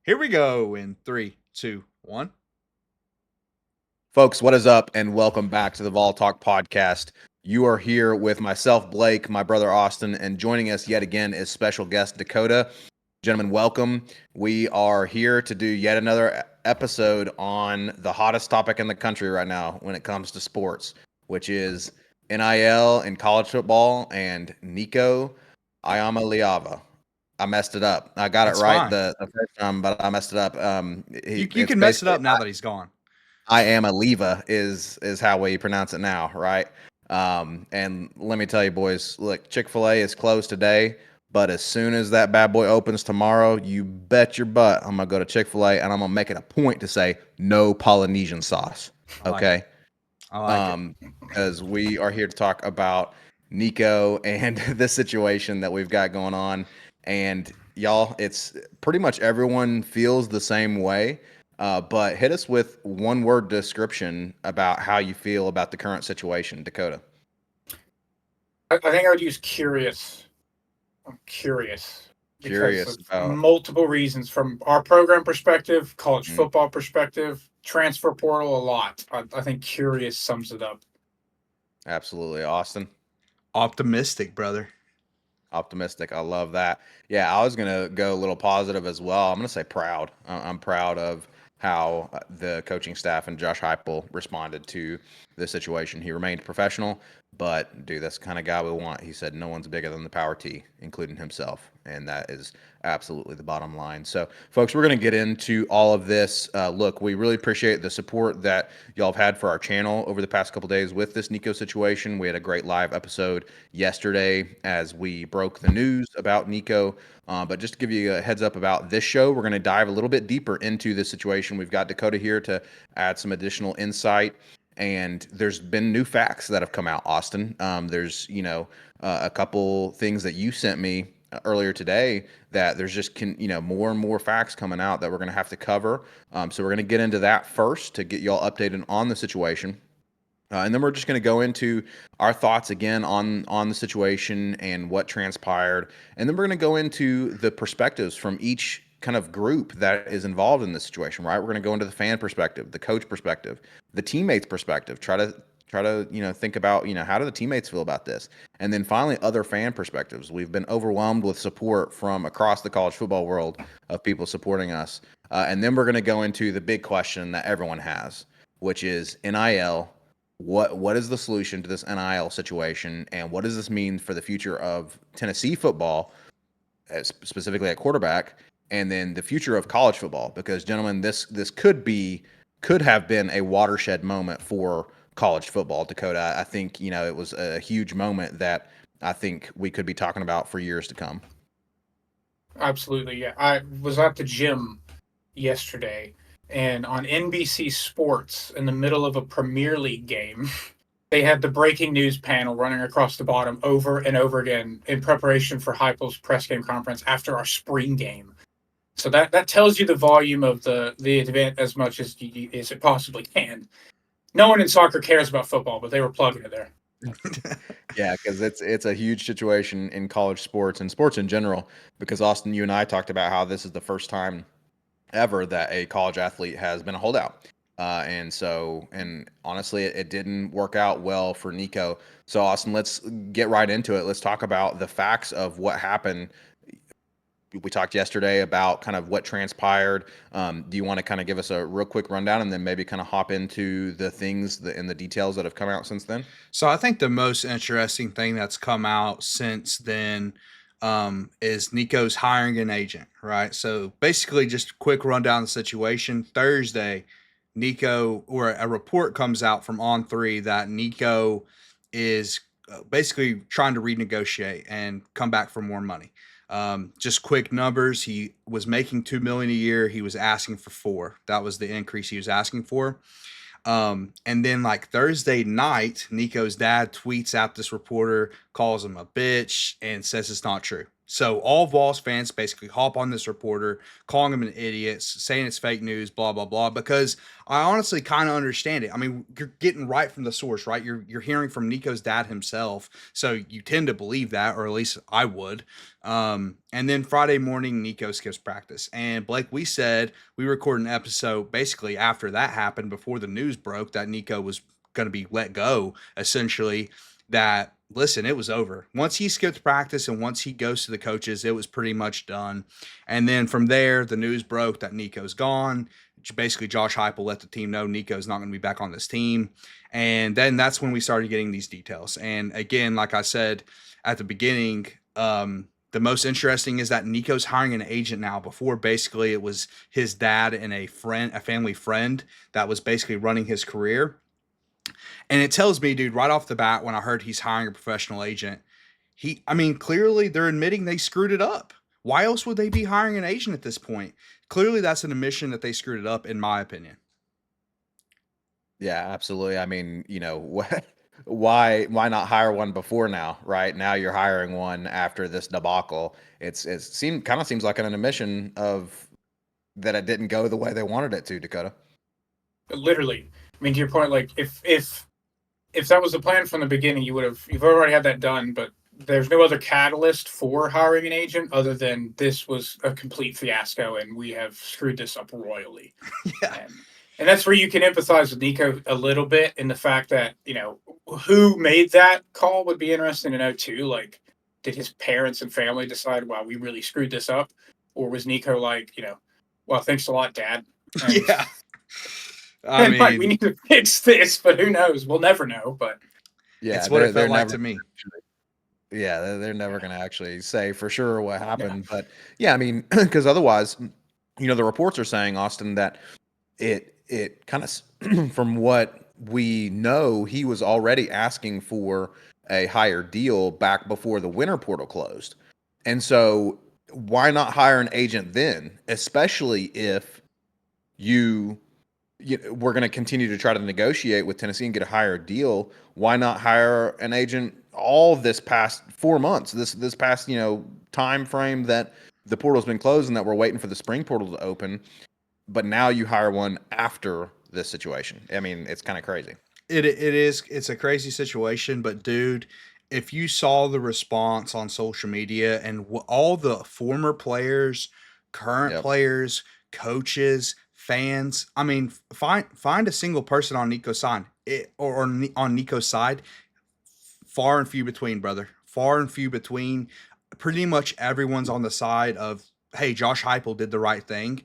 Here we go in three, two, one. Folks, what is up? And welcome back to the Vol Talk podcast. You are here with myself, Blake, my brother Austin, and joining us yet again is special guest Dakota. Gentlemen, welcome. We are here to do yet another episode on the hottest topic in the country right now when it comes to sports, which is NIL in college football and Nico Iamaleava. I messed it up. I got it That's right fine. the first time, but I messed it up. You It's can mess it basically up now that he's gone. I am a leva is how we pronounce it now, right? And let me tell you, boys, look, Chick-fil-A is closed today, but as soon as that bad boy opens tomorrow, you bet your butt I'm gonna go to Chick-fil-A and I'm gonna make it a point to say no Polynesian sauce. I like it. Okay. I like it. Because we are here to talk about Nico and the situation that we've got going on. And y'all, it's pretty much everyone feels the same way. But hit us with one word description about how you feel about the current situation, Dakota. I think I would use curious. I'm curious because Curious of about. multiple reasons from our program perspective, college Mm, football perspective, transfer portal, a lot. I think curious sums it up. absolutely, Austin. Optimistic, brother. Optimistic. I love that. Yeah, I was gonna go a little positive as well. I'm gonna say proud. I'm proud of how the coaching staff and Josh Heupel responded to the situation. He remained professional, but dude, that's the kind of guy we want. He said no one's bigger than the power T, including himself, and that is absolutely the bottom line. So, folks, we're gonna get into all of this. Look, we really appreciate the support that y'all have had for our channel over the past couple days with this Nico situation. We had a great live episode yesterday as we broke the news about Nico. But just to give you a heads up about this show, we're going to dive a little bit deeper into this situation. We've got Dakota here to add some additional insight. And there's been new facts that have come out, Austin. There's, a couple things that you sent me earlier today that there's just, more and more facts coming out that we're going to have to cover. So we're going to get into that first to get y'all updated on the situation. And then we're just going to go into our thoughts again on the situation and what transpired, and then we're going to go into the perspectives from each kind of group that is involved in this situation. Right? We're going to go into the fan perspective, the coach perspective, the teammates perspective. Try to think about how do the teammates feel about this, and then finally other fan perspectives. We've been overwhelmed with support from across the college football world of people supporting us, and then we're going to go into the big question that everyone has, which is NIL. What is the solution to this NIL situation, and what does this mean for the future of Tennessee football, specifically at quarterback, and then the future of college football? Because, gentlemen, this could have been a watershed moment for college football. Dakota, I think it was a huge moment that I think we could be talking about for years to come. Absolutely, yeah. I was at the gym yesterday, and on NBC Sports, in the middle of a Premier League game, they had the breaking news panel running across the bottom over and over again in preparation for Heupel's press game conference after our spring game. So that tells you the volume of the event as much as it possibly can. No one in soccer cares about football, but they were plugging it there. Yeah, because it's a huge situation in college sports and sports in general. Because Austin, you and I talked about how this is the first time ever that a college athlete has been a holdout. And honestly, it didn't work out well for Nico. So, Austin, let's get right into it. Let's talk about the facts of what happened. We talked yesterday about kind of what transpired. Do you want to kind of give us a real quick rundown and then maybe kind of hop into the things and the details that have come out since then? So I think the most interesting thing that's come out since then is Nico's hiring an agent, right? So basically, just a quick rundown of the situation. Thursday, Nico, or a report comes out from On Three that Nico is basically trying to renegotiate and come back for more money. Just quick numbers. He was making 2 million a year. He was asking for four. That was the increase he was asking for. And then like Thursday night, Nico's dad tweets out this reporter, calls him a bitch, and says it's not true. So all Vols fans basically hop on this reporter, calling him an idiot, saying it's fake news, blah blah blah. Because I honestly kind of understand it. I mean, you're getting right from the source, right? You're hearing from Nico's dad himself, so you tend to believe that, or at least I would. And then Friday morning, Nico skips practice, and Blake, we said we recorded an episode basically after that happened, before the news broke that Nico was going to be let go, essentially. That listen, it was over once he skipped practice, and once he goes to the coaches, it was pretty much done. And then from there, the news broke that Nico's gone. Basically, Josh Heupel let the team know Nico's not going to be back on this team, and then that's when we started getting these details. And again, like I said at the beginning, the most interesting is that Nico's hiring an agent now. Before, basically, it was his dad and a family friend that was basically running his career. And it tells me, dude, right off the bat, when I heard he's hiring a professional agent, I mean, clearly they're admitting they screwed it up. Why else would they be hiring an agent at this point? Clearly, that's an admission that they screwed it up, in my opinion. Yeah, absolutely. I mean, why not hire one before now, right? Now you're hiring one after this debacle. It seems like an admission of that it didn't go the way they wanted it to, Dakota. Literally. I mean, to your point, like if that was the plan from the beginning, you've already had that done, but there's no other catalyst for hiring an agent other than this was a complete fiasco and we have screwed this up royally. Yeah. And that's where you can empathize with Nico a little bit in the fact that, who made that call would be interesting to know too. Like, did his parents and family decide, wow, we really screwed this up? Or was Nico like, well, thanks a lot, Dad. And, Yeah. I mean, like, we need to fix this, but who knows? We'll never know. But Yeah, it's what it they're felt like never to me. Yeah, they're never going to actually say for sure what happened. But yeah, I mean, because otherwise, the reports are saying, Austin, that it kind of, from what we know, he was already asking for a higher deal back before the winter portal closed. And so why not hire an agent then, especially if we're going to continue to try to negotiate with Tennessee and get a higher deal. Why not hire an agent all this past 4 months, this past time frame that the portal's been closed and that we're waiting for the spring portal to open, but now you hire one after this situation? I mean, it's kind of crazy. It's a crazy situation, but dude, if you saw the response on social media and all the former players, current Yep. players, coaches, fans, I mean, find a single person on Nico's side, on Nico's side. Far and few between, brother. Far and few between. Pretty much everyone's on the side of, hey, Josh Heupel did the right thing.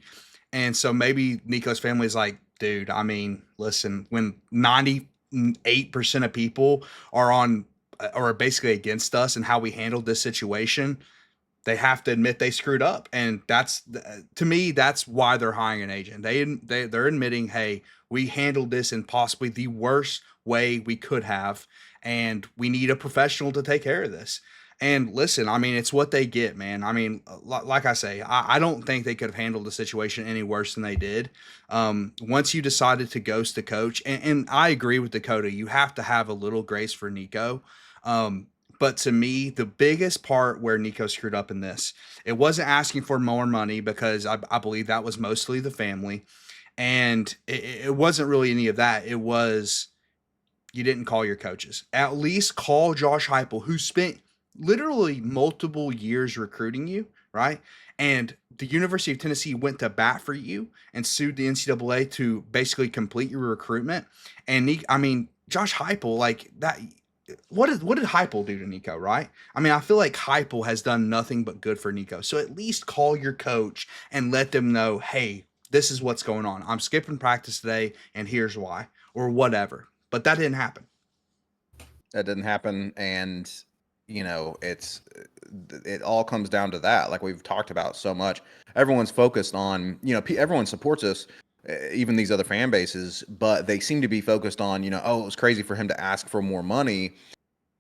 And so maybe Nico's family is like, dude, I mean, listen, when 98% of people are basically against us and how we handled this situation, they have to admit they screwed up. And that's, to me, that's why they're hiring an agent. They're admitting, hey, we handled this in possibly the worst way we could have, and we need a professional to take care of this. And listen, I mean, it's what they get, man. I mean, like I say, I don't think they could have handled the situation any worse than they did. Once you decided to ghost the coach, and I agree with Dakota, you have to have a little grace for Nico. But to me, the biggest part where Nico screwed up in this, it wasn't asking for more money, because I believe that was mostly the family. And it wasn't really any of that. It was, you didn't call your coaches. At least call Josh Heupel, who spent literally multiple years recruiting you, right? And the University of Tennessee went to bat for you and sued the NCAA to basically complete your recruitment. And Josh Heupel, like that. What did Heupel do to Nico, right? I mean, I feel like Heupel has done nothing but good for Nico. So at least call your coach and let them know, hey, this is what's going on. I'm skipping practice today, and here's why, or whatever. But that didn't happen. That didn't happen, and it all comes down to that. Like we've talked about so much, everyone's focused on, everyone supports us, even these other fan bases, but they seem to be focused on, oh, it was crazy for him to ask for more money,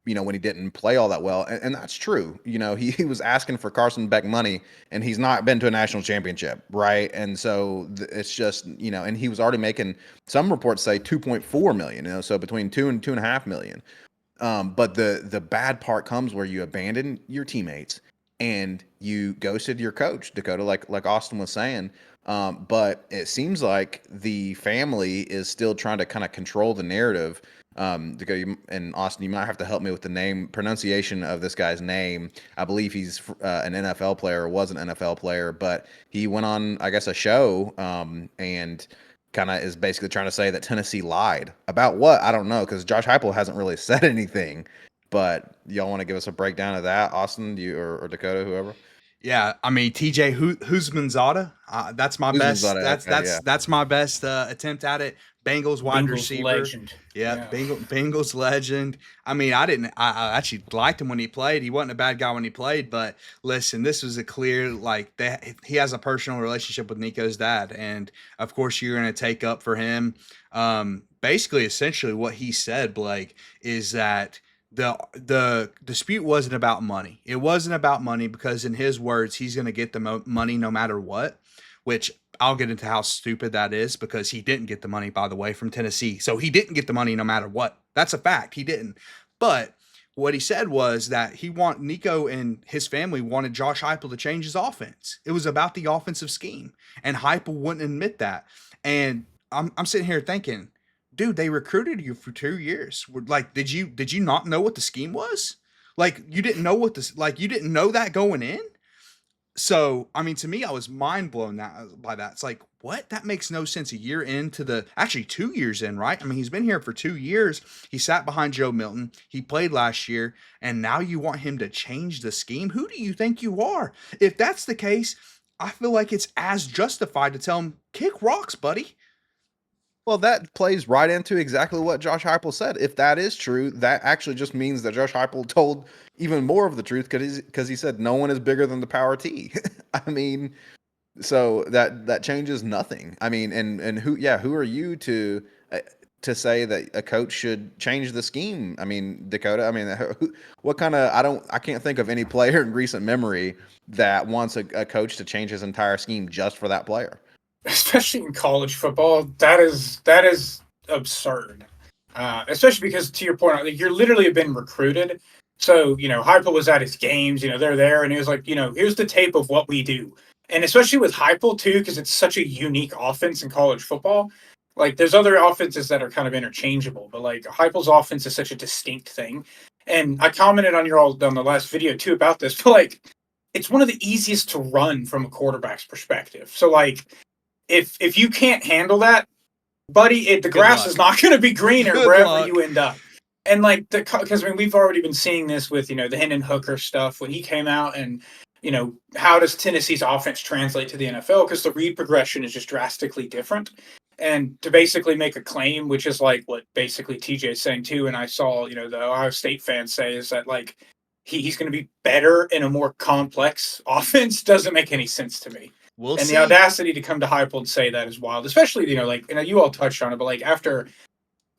when he didn't play all that well. And that's true. He was asking for Carson Beck money, and he's not been to a national championship, right? And so it's just, and he was already making, some reports say 2.4 million, so between 2 and 2.5 million. But the bad part comes where you abandon your teammates, and you ghosted your coach, Dakota, like Austin was saying. But it seems like the family is still trying to kind of control the narrative. Dakota and Austin, you might have to help me with the name pronunciation of this guy's name. I believe he's an NFL player, or was an NFL player, but he went on, I guess, a show and kind of is basically trying to say that Tennessee lied about what, I don't know, because Josh Heupel hasn't really said anything. But y'all want to give us a breakdown of that, Austin, you or Dakota, whoever? Yeah, I mean TJ Huzmanzada. That's my Usman's best. on it. Okay, yeah. That's my best attempt at it. Bengals wide Bengals receiver. legend. Yeah, Yeah. Bengals legend. I mean, I didn't. I actually liked him when he played. He wasn't a bad guy when he played. But listen, this was a clear that he has a personal relationship with Nico's dad, and of course you're going to take up for him. Basically, essentially, what he said, Blake, is that the dispute wasn't about money. It wasn't about money because, in his words, he's going to get the money no matter what. Which I'll get into how stupid that is because he didn't get the money, by the way, from Tennessee. So he didn't get the money no matter what. That's a fact. He didn't. But what he said was that Nico and his family wanted Josh Heupel to change his offense. It was about the offensive scheme, and Heupel wouldn't admit that. And I'm sitting here thinking, dude, they recruited you for 2 years. Like, did you not know what the scheme was? Like, you didn't know you didn't know that going in. So, I mean, to me, I was mind blown by that. It's like, what? That makes no sense. A year into actually 2 years in, right? I mean, he's been here for 2 years. He sat behind Joe Milton. He played last year, and now you want him to change the scheme? Who do you think you are? If that's the case, I feel like it's as justified to tell him, kick rocks, buddy. Well, that plays right into exactly what Josh Heupel said. If that is true, that actually just means that Josh Heupel told even more of the truth because he said no one is bigger than the power T. I mean, so that changes nothing. I mean, and who are you to say that a coach should change the scheme? I mean, Dakota. I mean, what kind of I can't think of any player in recent memory that wants a coach to change his entire scheme just for that player. Especially in college football, that is absurd. Especially because, to your point, like, you're literally have been recruited. So, Heupel was at his games. They're there, and he was like, here's the tape of what we do. And especially with Heupel too, because it's such a unique offense in college football. Like, there's other offenses that are kind of interchangeable, but like Heupel's offense is such a distinct thing. And I commented on the last video too about this, but like, it's one of the easiest to run from a quarterback's perspective. So like, if you can't handle that, buddy, the grass is not going to be greener wherever you end up. And like because I mean, we've already been seeing this with the Hendon Hooker stuff when he came out, and how does Tennessee's offense translate to the NFL? Because the read progression is just drastically different. And to basically make a claim, which is like what basically TJ is saying too, and I saw the Ohio State fans say, is that like he's going to be better in a more complex offense, doesn't make any sense to me. We'll and see. the audacity to come to Heupel and say that is wild, especially, you all touched on it, but like after,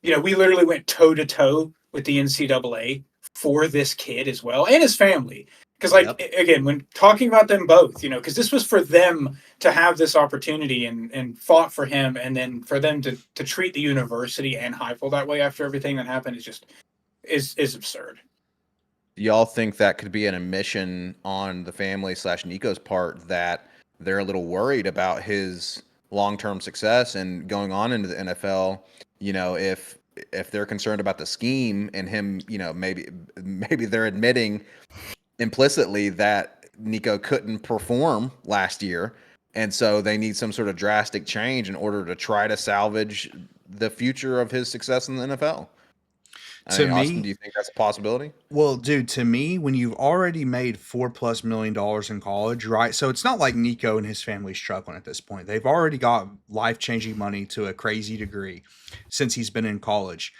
we literally went toe to toe with the NCAA for this kid as well and his family. Because again, when talking about them both, because this was for them to have this opportunity and fought for him. And then for them to treat the university and Heupel that way after everything that happened is absurd. Y'all think that could be an admission on the family / Nico's part that they're a little worried about his long-term success and going on into the NFL, if they're concerned about the scheme and him, maybe they're admitting implicitly that Nico couldn't perform last year, and so they need some sort of drastic change in order to try to salvage the future of his success in the NFL. Austin, do you think that's a possibility? Well, dude, to me, when you've already made $4+ million in college, right? So it's not like Nico and his family's struggling at this point. They've already got life-changing money to a crazy degree since he's been in college.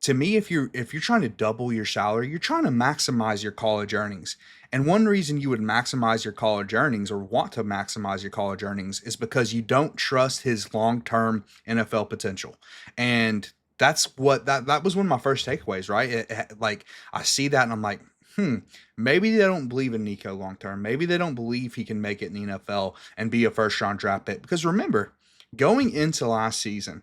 To me, if you're trying to double your salary, you're trying to maximize your college earnings. And one reason you would maximize your college earnings or want to maximize your college earnings is because you don't trust his long-term NFL potential. And that's what that was one of my first takeaways, right? Like I see that and I'm like, maybe they don't believe in Nico long term. Maybe they don't believe he can make it in the NFL and be a first round draft pick. Because remember, going into last season,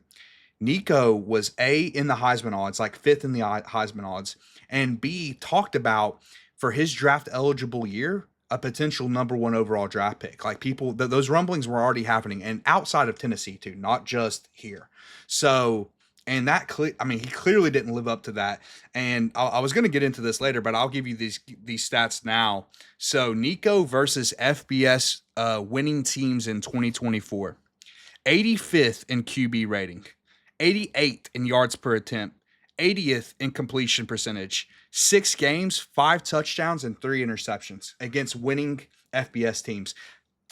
Nico was A, in the Heisman odds, like fifth in the Heisman odds, and B, talked about for his draft eligible year, a potential number 1 overall draft pick. Like those rumblings were already happening, and outside of Tennessee too, not just here. So, and he clearly didn't live up to that. And I was going to get into this later, but I'll give you these stats now. So Nico versus FBS winning teams in 2024. 85th in QB rating, 88th in yards per attempt, 80th in completion percentage, 6 games, 5 touchdowns, and 3 interceptions against winning FBS teams.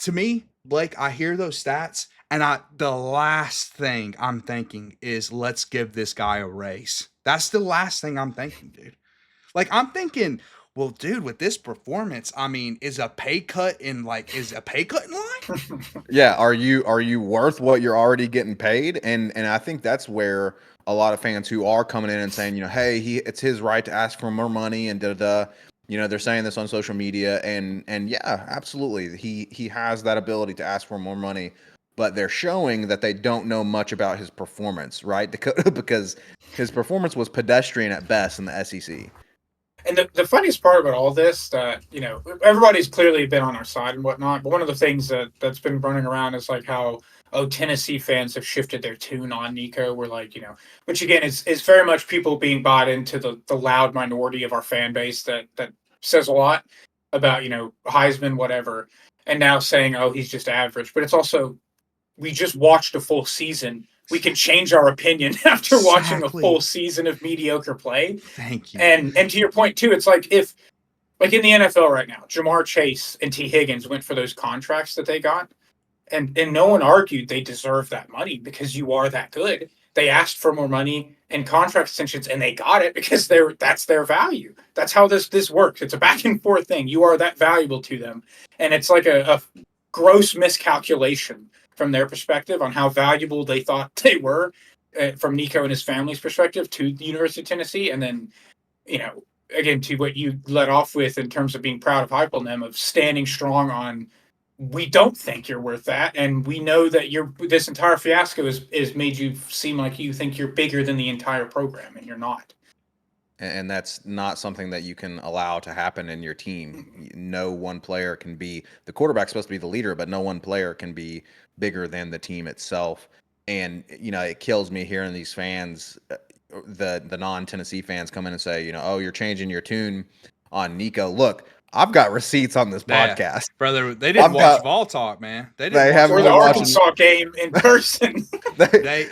To me, Blake, I hear those stats, and the last thing I'm thinking is, let's give this guy a raise. That's the last thing I'm thinking, dude. Like, I'm thinking, well, dude, with this performance, I mean, is a pay cut in line? Yeah, are you worth what you're already getting paid? And I think that's where a lot of fans who are coming in and saying, hey, it's his right to ask for more money and da da. They're saying this on social media, and yeah, absolutely, he has that ability to ask for more money, but they're showing that they don't know much about his performance, right, Dakota? Because his performance was pedestrian at best in the SEC. And the funniest part about all this, that everybody's clearly been on our side and whatnot, but one of the things that's been running around is like how Tennessee fans have shifted their tune on Nico. We're like, which again is very much people being bought into the loud minority of our fan base that says a lot about Heisman, whatever, and now saying, oh, he's just average. But it's also, we just watched a full season. We can change our opinion after watching a full season of mediocre play. Thank you. And to your point too, it's like, if, like in the NFL right now, Jamar Chase and T. Higgins went for those contracts that they got, and no one argued they deserve that money because you are that good. They asked for more money and contract extensions, and they got it because that's their value. That's how this works. It's a back and forth thing. You are that valuable to them, and it's like a gross miscalculation from their perspective on how valuable they thought they were, from Nico and his family's perspective, to the University of Tennessee. And then, again, to what you led off with in terms of being proud of Heupel and them, of standing strong on, we don't think you're worth that, and we know that this entire fiasco is made you seem like you think you're bigger than the entire program, and you're not. And that's not something that you can allow to happen in your team. No one player can be, the quarterback's supposed to be the leader, but no one player can be bigger than the team itself. And, it kills me hearing these fans, the non-Tennessee fans, come in and say, oh, you're changing your tune on Nico. Look, I've got receipts on this podcast. Brother, they didn't watch Vol Talk, man. They or the Arkansas game in person. they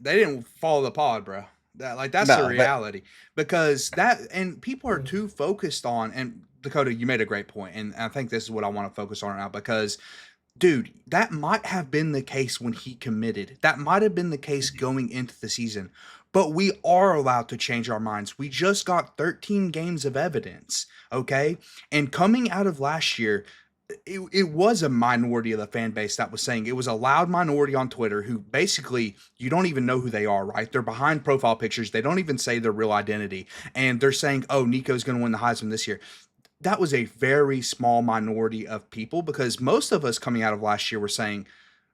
didn't follow the pod, bro. That's the reality. Because and people are too focused on, and Dakota, you made a great point, and I think this is what I want to focus on now, because dude, that might have been the case when he committed. That might have been the case going into the season. But we are allowed to change our minds. We just got 13 games of evidence, okay? And coming out of last year, it was a minority of the fan base that was saying, it was a loud minority on Twitter who basically, you don't even know who they are, right? They're behind profile pictures. They don't even say their real identity. And they're saying, oh, Nico's going to win the Heisman this year. That was a very small minority of people, because most of us coming out of last year were saying,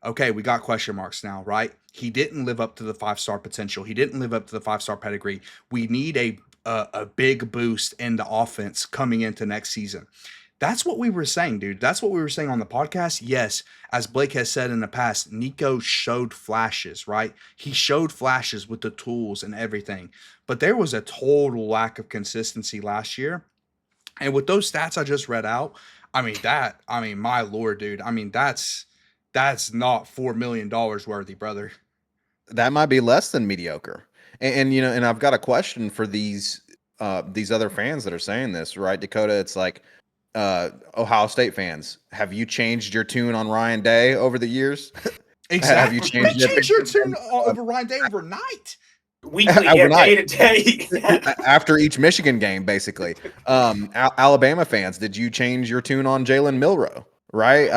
okay, we got question marks now, right? He didn't live up to the 5-star potential. He didn't live up to the 5-star pedigree. We need a big boost in the offense coming into next season. That's what we were saying, dude. That's what we were saying on the podcast. Yes, as Blake has said in the past, Nico showed flashes, right? He showed flashes with the tools and everything. But there was a total lack of consistency last year. And with those stats I just read out, my Lord, dude. That's not $4 million worthy, brother. That might be less than mediocre. And I've got a question for these other fans that are saying this, right, Dakota? It's like, Ohio State fans, have you changed your tune on Ryan Day over the years? Exactly. Have you changed your tune over Ryan Day overnight? Weekly, day to day. After each Michigan game, basically. Alabama fans, did you change your tune on Jalen Milroe? Right?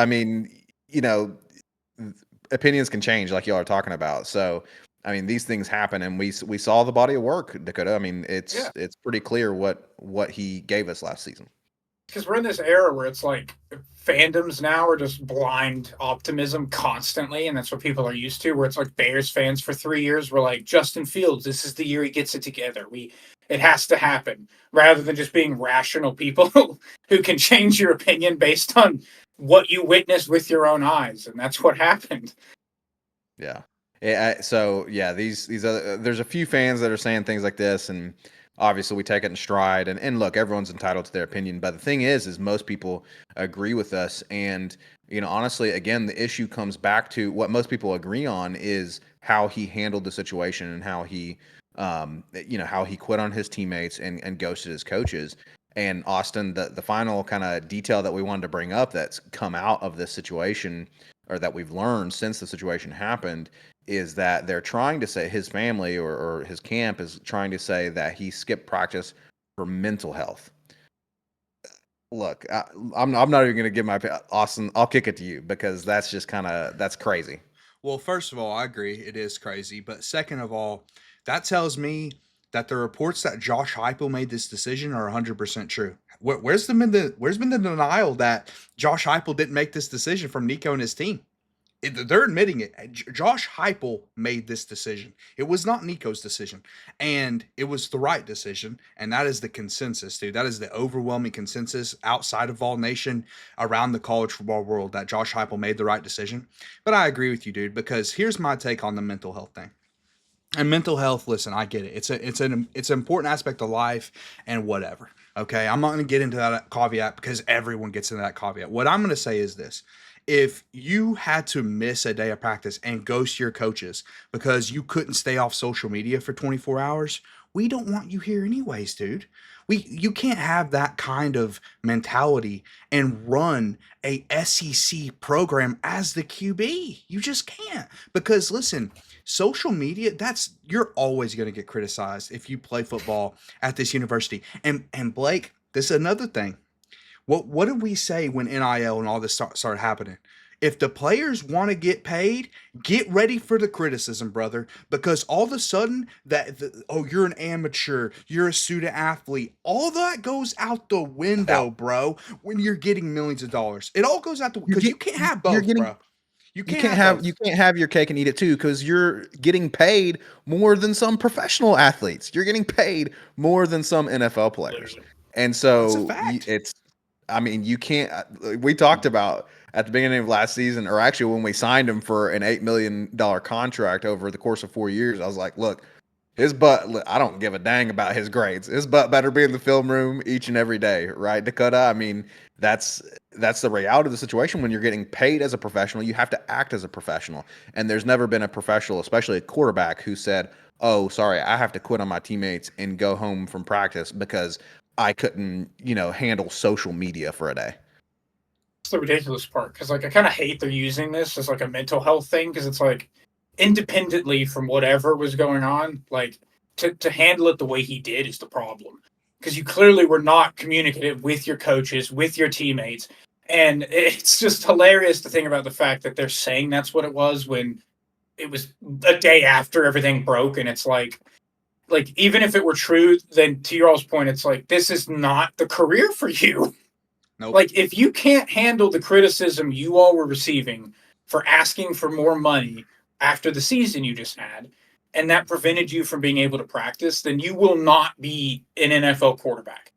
Opinions can change, like y'all are talking about. So, these things happen, and we saw the body of work, Dakota. It's pretty clear what he gave us last season. because we're in this era where it's like fandoms now are just blind optimism constantly, and that's what people are used to. Where it's like Bears fans for 3 years were like, Justin Fields, this is the year he gets it together. It has to happen, rather than just being rational people who can change your opinion based on what you witnessed with your own eyes, and that's what happened. Yeah. So yeah, these other there's a few fans that are saying things like this, and obviously we take it in stride. And look, everyone's entitled to their opinion, but the thing is most people agree with us. And honestly, again, the issue comes back to what most people agree on is how he handled the situation and how how he quit on his teammates and ghosted his coaches. And Austin, the final kind of detail that we wanted to bring up that's come out of this situation, or that we've learned since the situation happened, is that they're trying to say, his family or his camp is trying to say that he skipped practice for mental health. Look, I'm not even going to give my Austin. I'll kick it to you because that's just that's crazy. Well, first of all, I agree it is crazy, but second of all, that tells me that the reports that Josh Heupel made this decision are 100% true. Where's been the denial that Josh Heupel didn't make this decision from Nico and his team? They're admitting it. Josh Heupel made this decision. It was not Nico's decision, and it was the right decision. And that is the consensus, dude. That is the overwhelming consensus outside of Vol Nation, around the college football world, that Josh Heupel made the right decision. But I agree with you, dude, because here's my take on the mental health thing. And mental health, listen, I get it. It's an important aspect of life and whatever. Okay, I'm not going to get into that caveat because everyone gets into that caveat. What I'm going to say is this: if you had to miss a day of practice and ghost your coaches because you couldn't stay off social media for 24 hours, we don't want you here anyways, dude. You can't have that kind of mentality and run a SEC program as the QB. You just can't. Because listen, social media, you're always going to get criticized if you play football at this university. And Blake, this is another thing. What did we say when NIL and all this started happening? If the players want to get paid, get ready for the criticism, brother, because all of a sudden you're an amateur, you're a student athlete, all that goes out the window, bro. When you're getting millions of dollars, it all goes out the because you can't have both, bro. You can't have your cake and eat it too, because you're getting paid more than some professional athletes. You're getting paid more than some NFL players, and so you can't. We talked about at the beginning of last season, or actually when we signed him for an $8 million contract over the course of 4 years. I was like, look, his butt, I don't give a dang about his grades. His butt better be in the film room each and every day, right, Dakota? I mean, that's the reality of the situation. When you're getting paid as a professional, you have to act as a professional. And there's never been a professional, especially a quarterback, who said, oh, sorry, I have to quit on my teammates and go home from practice because I couldn't, handle social media for a day. That's the ridiculous part, because I kind of hate they're using this as like a mental health thing, because it's like, independently from whatever was going on, like to handle it the way he did is the problem, because you clearly were not communicative with your coaches, with your teammates, and it's just hilarious to think about the fact that they're saying that's what it was when it was a day after everything broke, and it's like even if it were true, then to your all's point, it's like, this is not the career for you. Nope. Like, if you can't handle the criticism you all were receiving for asking for more money after the season you just had, and that prevented you from being able to practice, then you will not be an NFL quarterback.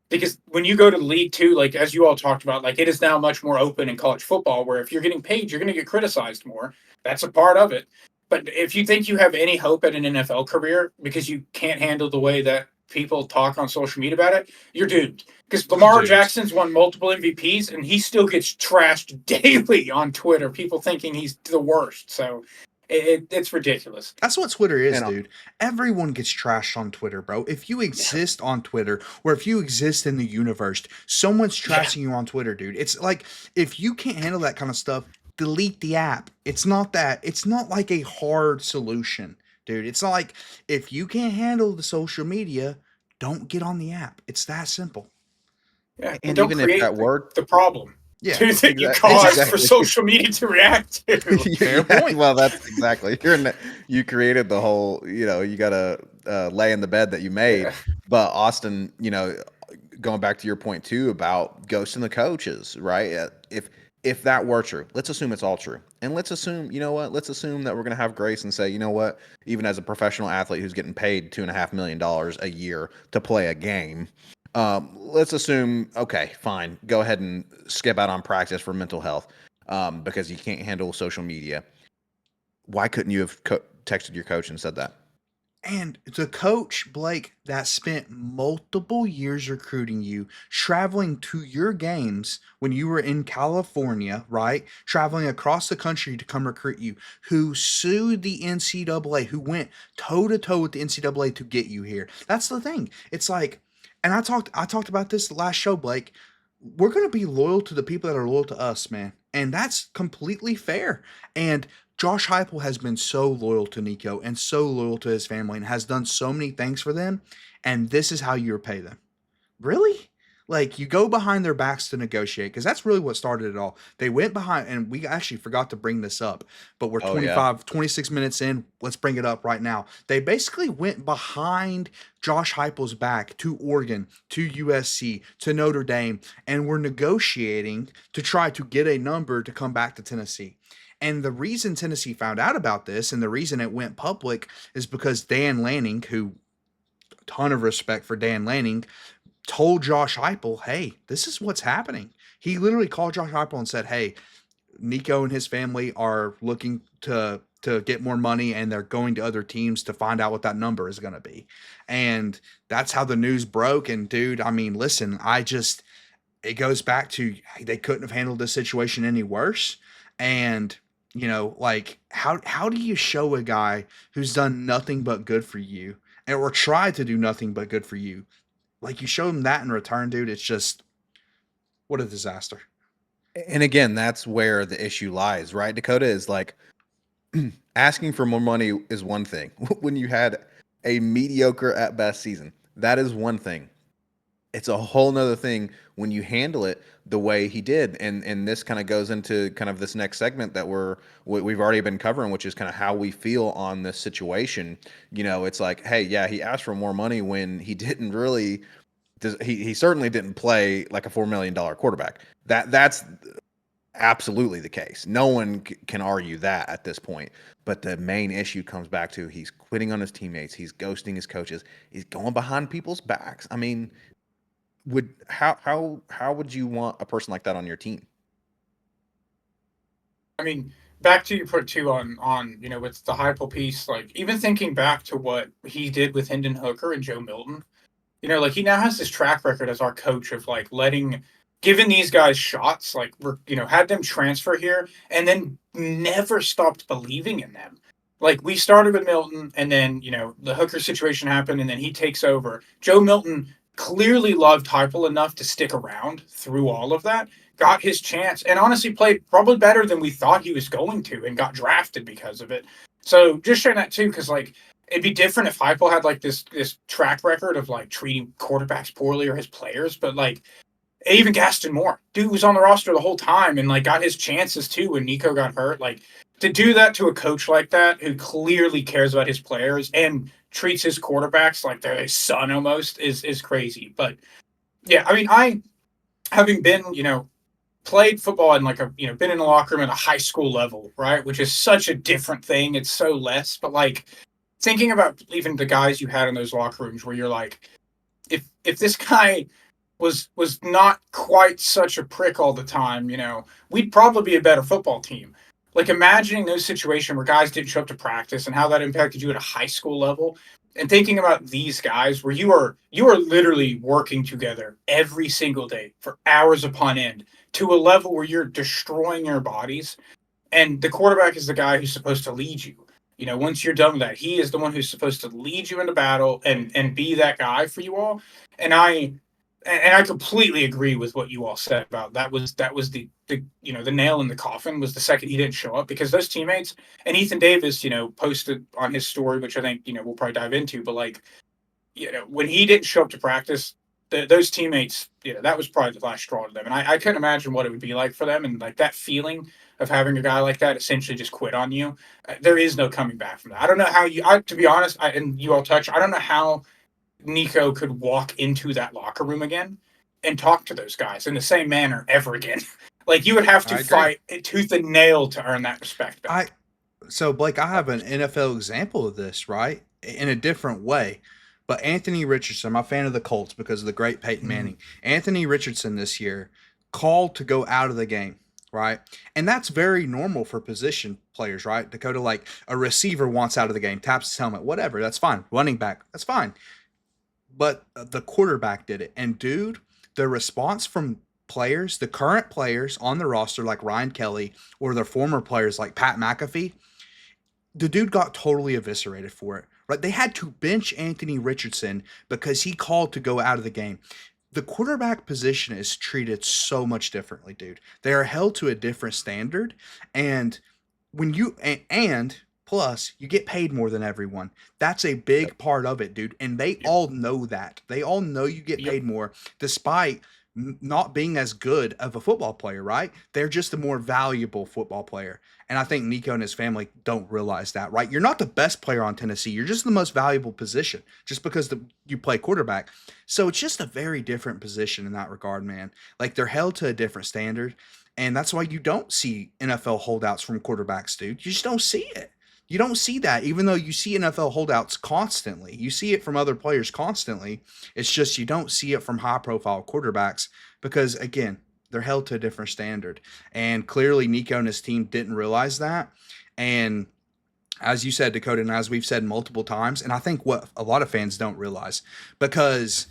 Because when you go to the league too, like as you all talked about, like it is now much more open in college football, where if you're getting paid, you're going to get criticized more. That's a part of it. But if you think you have any hope at an NFL career because you can't handle the way that people talk on social media about it, you're doomed. Because Lamar Jackson's won multiple MVPs and he still gets trashed daily on Twitter. People thinking he's the worst. So it's ridiculous. That's what Twitter is, dude. Everyone gets trashed on Twitter, bro. If you exist on Twitter, or if you exist in the universe, someone's trashing you on Twitter, dude. It's like, if you can't handle that kind of stuff, delete the app. It's not like a hard solution, dude. It's not like, if you can't handle the social media, don't get on the app. It's that simple. Yeah, and even if that were the problem. Yeah, that you caused for social media to react to. Fair point. Well, that's exactly. You created the whole. You got to lay in the bed that you made. Yeah. But Austin, going back to your point too about ghosting the coaches, right? If that were true, let's assume it's all true, and let's assume, you know what? Let's assume that we're gonna have grace and say, you know what? Even as a professional athlete who's getting paid $2.5 million a year to play a game, let's assume, okay, fine, go ahead and skip out on practice for mental health, because you can't handle social media. Why couldn't you have texted your coach and said that? And the coach, Blake, that spent multiple years recruiting you, traveling to your games when you were in California, right? Traveling across the country to come recruit you, who sued the NCAA, who went toe to toe with the NCAA to get you here. That's the thing. It's like, and I talked about this last show, Blake. We're gonna be loyal to the people that are loyal to us, man. And that's completely fair. And Josh Heupel has been so loyal to Nico and so loyal to his family and has done so many things for them. And this is how you repay them. Really? Like, you go behind their backs to negotiate, because that's really what started it all. They went behind, and we actually forgot to bring this up, but we're Oh yeah. 26 minutes in. Let's bring it up right now. They basically went behind Josh Heupel's back to Oregon, to USC, to Notre Dame, and were negotiating to try to get a number to come back to Tennessee. And the reason Tennessee found out about this and the reason it went public is because Dan Lanning, who, ton of respect for Dan Lanning, told Josh Heupel, hey, this is what's happening. He literally called Josh Heupel and said, hey, Nico and his family are looking to get more money, and they're going to other teams to find out what that number is going to be. And that's how the news broke. And dude, I mean, listen, it goes back to, they couldn't have handled this situation any worse. And like, how do you show a guy who's done nothing but good for you, or tried to do nothing but good for you, like, you show him that in return, dude? It's just, what a disaster. And again, that's where the issue lies, right? Dakota is like, asking for more money is one thing. When you had a mediocre at best season, that is one thing. It's a whole nother thing when you handle it the way he did. And this kind of goes into kind of this next segment that we've already been covering, which is kind of how we feel on this situation. It's like, hey, yeah, he asked for more money when he didn't really. He certainly didn't play like a $4 million quarterback. That's absolutely the case. No one can argue that at this point. But the main issue comes back to, he's quitting on his teammates. He's ghosting his coaches. He's going behind people's backs. I mean, how would you want a person like that on your team? I mean, back to you put two on with the Heupel piece, like even thinking back to what he did with Hendon Hooker and Joe Milton, like he now has this track record as our coach of like giving these guys shots, like we're had them transfer here and then never stopped believing in them. Like we started with Milton, and then the Hooker situation happened, and then he takes over. Joe Milton clearly loved Heupel enough to stick around through all of that, got his chance, and honestly played probably better than we thought he was going to, and got drafted because of it. So just sharing that too, because like it'd be different if Heupel had like this track record of like treating quarterbacks poorly or his players, but like even Gaston Moore, dude was on the roster the whole time and like got his chances too when Nico got hurt. Like to do that to a coach like that who clearly cares about his players and treats his quarterbacks like they're his son almost is crazy. But yeah, I mean, I having been played football and like been in the locker room at a high school level, right, which is such a different thing. It's so less, but like thinking about even the guys you had in those locker rooms where you're like, if this guy was not quite such a prick all the time, we'd probably be a better football team. Like imagining those situations where guys didn't show up to practice and how that impacted you at a high school level, and thinking about these guys where you are literally working together every single day for hours upon end to a level where you're destroying your bodies, and the quarterback is the guy who's supposed to lead you. Once you're done with that, he is the one who's supposed to lead you into battle and be that guy for you all. And I completely agree with what you all said about that was the nail in the coffin was the second he didn't show up, because those teammates and Ethan Davis, posted on his story, which I think, we'll probably dive into, but like, when he didn't show up to practice, those teammates, that was probably the last straw to them. And I couldn't imagine what it would be like for them. And like that feeling of having a guy like that essentially just quit on you, there is no coming back from that. I don't know how to be honest, and you all touched, I don't know how Nico could walk into that locker room again and talk to those guys in the same manner ever again. Like, you would have to I agree. fight tooth and nail to earn that respect back. So Blake, I have an NFL example of this, right? In a different way. But Anthony Richardson, I'm a fan of the Colts because of the great Peyton Manning. Anthony Richardson this year called to go out of the game, right? And that's very normal for position players, right? Dakota, like a receiver wants out of the game, taps his helmet, whatever, that's fine. Running back, that's fine. But the quarterback did it. And dude, the response from players, the current players on the roster like Ryan Kelly or the former players like Pat McAfee, the dude got totally eviscerated for it. Right? They had to bench Anthony Richardson because he called to go out of the game. The quarterback position is treated so much differently, dude. They are held to a different standard, and when you and plus you get paid more than everyone. That's a big part of it, dude. And they all know that. They all know you get paid more despite not being as good of a football player, right? They're just a more valuable football player. And I think Nico and his family don't realize that, right? You're not the best player on Tennessee. You're just the most valuable position just because you play quarterback. So it's just a very different position in that regard, man. Like they're held to a different standard. And that's why you don't see NFL holdouts from quarterbacks, dude. You just don't see it. You don't see that, even though you see NFL holdouts constantly. You see it from other players constantly. It's just you don't see it from high profile quarterbacks because, again, they're held to a different standard. And clearly, Nico and his team didn't realize that. And as you said, Dakota, and as we've said multiple times, and I think what a lot of fans don't realize, because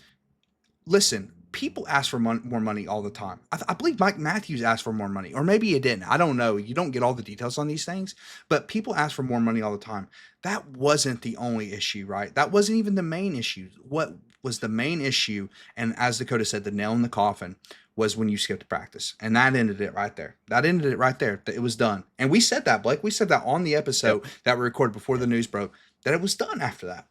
listen, people ask for more money all the time. I believe Mike Matthews asked for more money, or maybe he didn't. I don't know. You don't get all the details on these things, but people ask for more money all the time. That wasn't the only issue, right? That wasn't even the main issue. What was the main issue, and as Dakota said, the nail in the coffin was when you skipped practice. And that ended it right there. That ended it right there. It was done. And we said that, Blake. We said that on the episode that we recorded before the news broke, that it was done after that.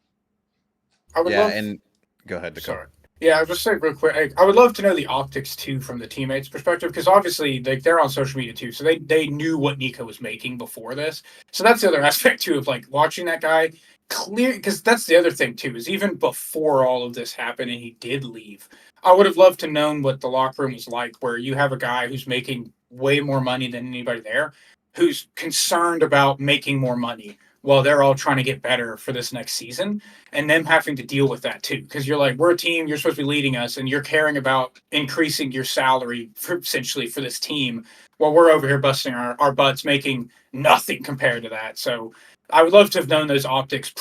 And go ahead, Dakota. Sorry. Yeah, I was just saying real quick. I would love to know the optics too from the teammates' perspective, because obviously they're on social media too, so they knew what Nico was making before this. So that's the other aspect too of like watching that guy clear, because that's the other thing too is even before all of this happened and he did leave, I would have loved to known what the locker room was like, where you have a guy who's making way more money than anybody there, who's concerned about making more money while they're all trying to get better for this next season, and them having to deal with that too. Because you're like, we're a team, you're supposed to be leading us, and you're caring about increasing your salary essentially for this team, while we're over here busting our butts, making nothing compared to that. So I would love to have known those optics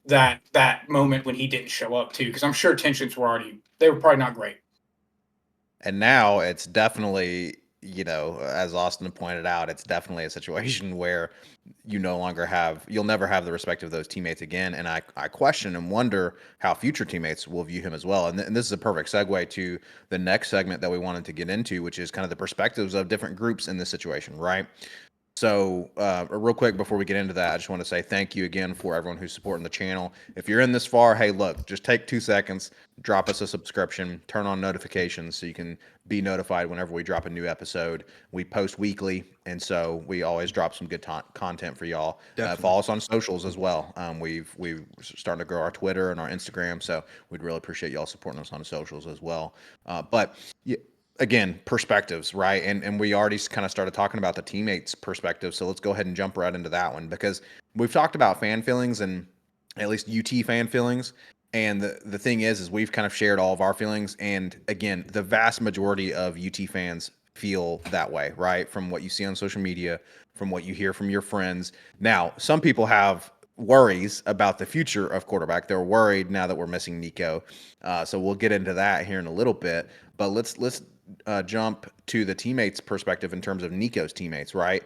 that moment when he didn't show up too, because I'm sure tensions they were probably not great. And now it's definitely, as Austin pointed out, it's definitely a situation where you'll never have the respect of those teammates again. And I question and wonder how future teammates will view him as well. And this is a perfect segue to the next segment that we wanted to get into, which is kind of the perspectives of different groups in this situation, right? So real quick before we get into that, I just want to say thank you again for everyone who's supporting the channel. If you're in this far, hey, look, just take 2 seconds, drop us a subscription, turn on notifications so you can be notified whenever we drop a new episode. We post weekly, and so we always drop some good content for y'all. Follow us on socials as well. We've starting to grow our Twitter and our Instagram, so we'd really appreciate y'all supporting us on the socials as well. Again, perspectives, right? And we already kind of started talking about the teammates' perspective, so let's go ahead and jump right into that one, because we've talked about fan feelings and at least UT fan feelings. And the thing is we've kind of shared all of our feelings. And again, the vast majority of UT fans feel that way, right? From what you see on social media, from what you hear from your friends. Now, some people have worries about the future of quarterback. They're worried now that we're missing Nico. So we'll get into that here in a little bit. But let's jump to the teammates' perspective in terms of Nico's teammates, right?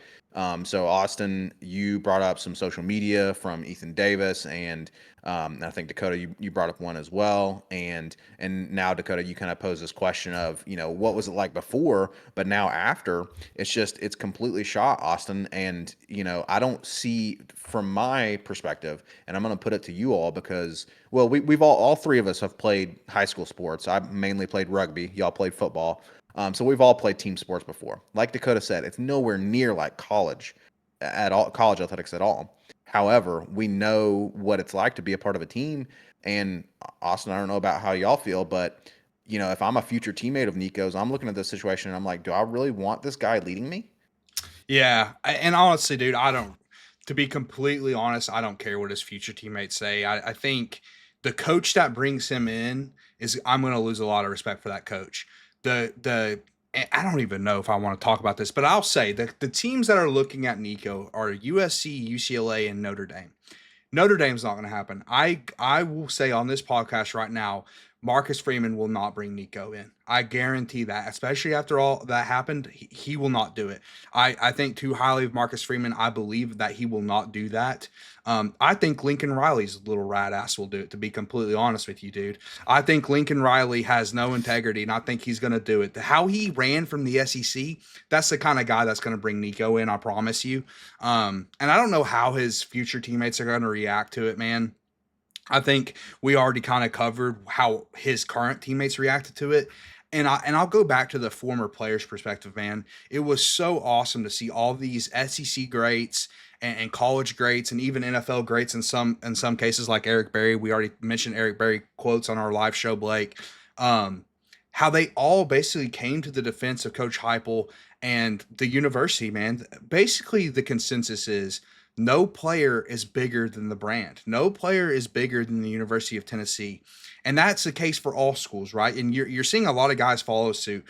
So Austin, you brought up some social media from Ethan Davis, and I think Dakota, you brought up one as well, and now Dakota, you kind of posed this question of what was it like before, but now after, it's completely shot, Austin, and I don't see from my perspective, and I'm going to put it to you all because we've all three of us have played high school sports. I mainly played rugby, y'all played football. So we've all played team sports before. Like Dakota said, it's nowhere near like college athletics at all. However, we know what it's like to be a part of a team. And Austin, I don't know about how y'all feel, but if I'm a future teammate of Nico's, I'm looking at this situation and I'm like, do I really want this guy leading me? Yeah, and honestly, dude, I don't. To be completely honest, I don't care what his future teammates say. I think the coach that brings him in is. I'm going to lose a lot of respect for that coach. The and I don't even know if I want to talk about this, but I'll say the teams that are looking at Nico are USC, UCLA, and Notre Dame. Notre Dame's not going to happen. I will say on this podcast right now, Marcus Freeman will not bring Nico in. I guarantee that, especially after all that happened, he will not do it. I think too highly of Marcus Freeman. I believe that he will not do that. I think Lincoln Riley's little rat ass will do it, to be completely honest with you, dude. I think Lincoln Riley has no integrity, and I think he's going to do it. How he ran from the SEC, that's the kind of guy that's going to bring Nico in, I promise you. And I don't know how his future teammates are going to react to it, man. I think we already kind of covered how his current teammates reacted to it. I'll go back to the former players' perspective, man. It was so awesome to see all these SEC greats and college greats and even NFL greats in some cases, like Eric Berry. We already mentioned Eric Berry quotes on our live show, Blake. Um, how they all basically came to the defense of Coach Heupel and the university, man. Basically, the consensus is no player is bigger than the brand. No player is bigger than the University of Tennessee. And that's the case for all schools, right? And you're seeing a lot of guys follow suit.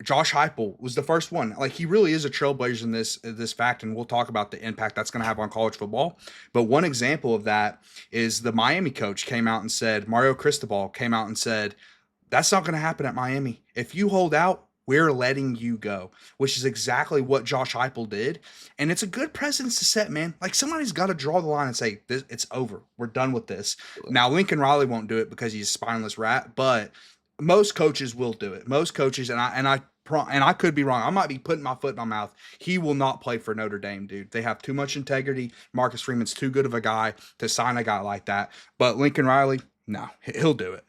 Josh Heupel was the first one. Like, he really is a trailblazer in this fact, and we'll talk about the impact that's going to have on college football. But one example of that is the Miami coach came out and said, Mario Cristobal came out and said, that's not going to happen at Miami. If you hold out, we're letting you go, which is exactly what Josh Heupel did. And it's a good precedence to set, man. Like, somebody's got to draw the line and say, it's over. We're done with this. Now, Lincoln Riley won't do it because he's a spineless rat, but most coaches will do it. Most coaches, and I could be wrong. I might be putting my foot in my mouth. He will not play for Notre Dame, dude. They have too much integrity. Marcus Freeman's too good of a guy to sign a guy like that. But Lincoln Riley, no, he'll do it.